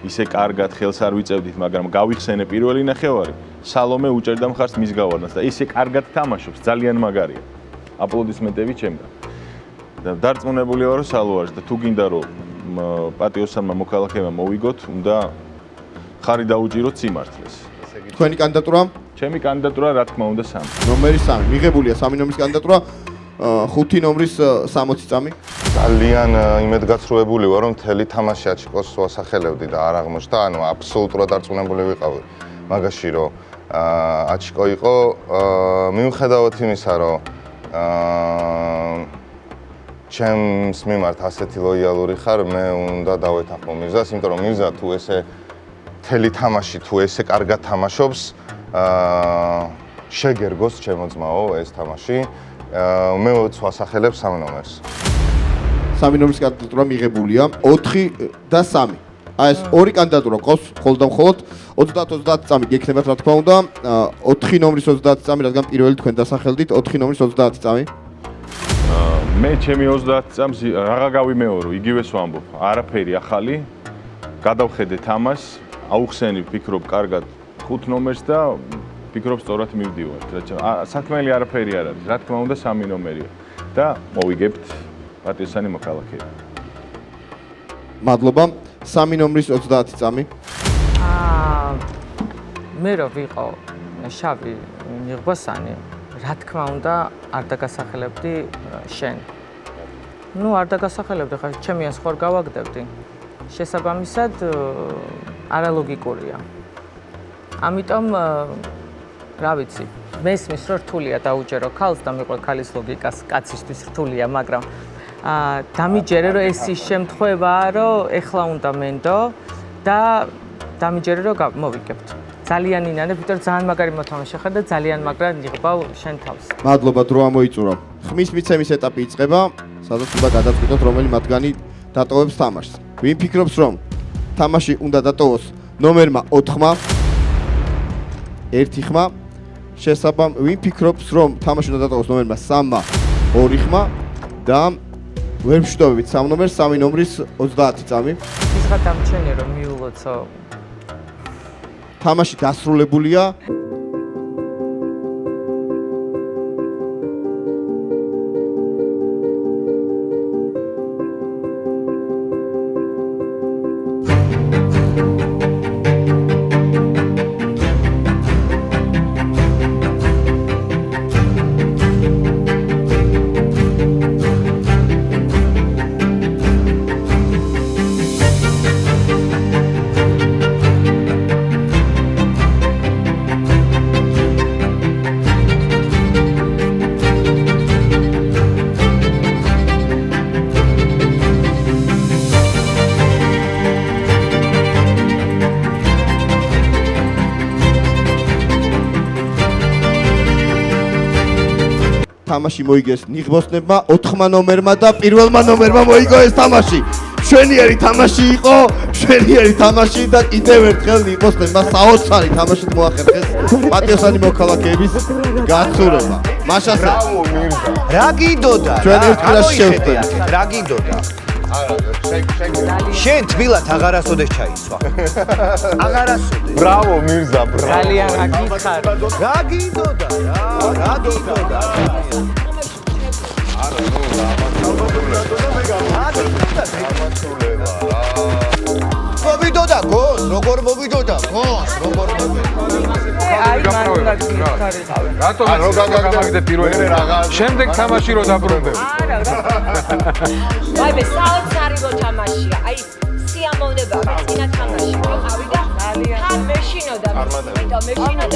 ისე კარგად ხელს არ ვიწევდით, მაგრამ გავიხსენე პირველი ნახევარი. სალომე უჭერდა მხარს მის გავარდას და ისე კარგად თამაშობს, ძალიან მაგარია. აპლოდისმენტები ჩემგან. და დარწმუნებული ვარ, რომ სალო არის და თუ გინდა რომ პატიოსანმა მოქალაქეებმა მოვიგოთ, უნდა ხარი დაუჭიროთ სიმართლეს. თქვენი კანდიდატურა? ჩემი კანდიდატურა რა თქმა უნდა 3. ნომერი 3. მიღებულია 3 ნომრის კანდიდატურა. 5 ნომრის 60 წამი. ძალიან იმედგაცრუებული ვარ, რომ მთელი თამაში აჩიკოს ვასახელებდი და არ აღმოჩნდა, ანუ აბსოლუტურად დარწმუნებული ვიყავი მაგაში, რომ აჩიკო იყო, მიუხედავად იმისა, რომ ჩემს მიმართ ასეთი ლოიალური ხარ, მე უნდა დავეთანხმო მირზას, იმიტომ რომ მირზა თუ ესე მთელი თამაში თუ ესე კარგად თამაშობს, შეგერგოს ჩემო ძმაო ეს თამაში. მე ვასახელებ 3 ნომერს. 3 ნომრის კანდიდატურა მიღებულია 4 და 3. აი ეს ორი კანდიდატურა ყავს მხოლოდ და მხოლოდ 30-30 წამი გექნებათ რა თქმა უნდა. 4 ნომრის 30 წამი, რადგან პირველი თქვენ დასახელდით 4 ნომრის 30 წამი. მე ჩემი 30 წამს რაღა გავიმეორო, იგივეს ვამბობ, არაფერი ახალი. გადავხედე თამაშს, აუხსენი ვფიქრობ კარგად 5 ნომერს და ვფიქრობ სწორად მივდივართ. საქმელი არაფერი არ არის, რა თქმა უნდა 3 ნომერია და მოვიგებთ პატიოსანი მოქალაქეები. მადლობა. 3 ნომრის 30 წამი. მე რო ვიყო შავი ნიღბოსანი, რა თქმა უნდა არ დაგასახელებდი შენ. ნუ არ დაგასახელებდი, ხა ჩემი ასხوار გავაგდებდი. შესაბამისად არალოგიკურია. ამიტომ რა ვიცი, მესმის რომ რთულია დაუჯერო ქალს და მეყვე ქალის ლოგიკას კაცისთვის რთულია, მაგრამ დამიჯერე რომ ეს ის შემთხვევაა, რომ ეხლა უნდა მენდო და დამიჯერე რომ მოვიგებთ. ძალიან ინანებ, იმიტომ რომ ძალიან მაგარი მოთამაშე ხარ და ძალიან მაგრა ნიღბავ შენ თავს. მადლობა, დრო ამოიწურა. ხმის მიცემის ეტაპი იწყება, სადაც უნდა გადაწყვიტოთ რომელი მათგანი დატოვებს თამაშს. ვინ ფიქრობს რომ თამაში უნდა დატოვოს ნომერმა 4-მა? 1 ხმა. ვინ ფიქრობს რომ თამაში უნდა დატოვოს ნომერმა 3-მა? 2 ხმა და ვერ ვშტოვებით 3 ნომერს, 3 ნომრის 30 წამი. ის რა დამჩენია რომ მიულოცო. თამაში დასრულებულია. თამაში მოიგეს ნიღბოსნებმა, 4-მა ნომერმა და 1-მა ნომერმა მოიგო ეს თამაში. მშვენიერი თამაში იყო, მშვენიერი თამაში და კიდევ ერთხელ ნიღბოსნებმა საოცარი თამაშით მოახერხეს პატიოსანი მოქალაქეების გაცურება. მაშასე. რა გიდოდა? ჩვენ ერთგულას შევხვდებით. რა გიდოდა? შენ თბილად აღარასოდეს ჩაიცვა. აღარასოდეს. ბრავო მირზა, ბრავო. ძალიან რა გითხარ. რა გიდოდა? რა გიდოდა? არა, ნუ რა მოვიდოდა გოს, როგორ მოვიდოდა გოს, როგორ მოვიდოდა. აი მან უნდა ადგილით გარიყავენ. რატომ რო გაგაგდე გამაგდე პირველი მე რაღაცა. შემდეგ თამაში რო დაბრუნდები. არა, რა. აი მე საოცარი რო თამაშია. აი სიამოვნება მე წინა თამაში ვიყავი და თან მეშინოდა. იმიტომ მეშინოდა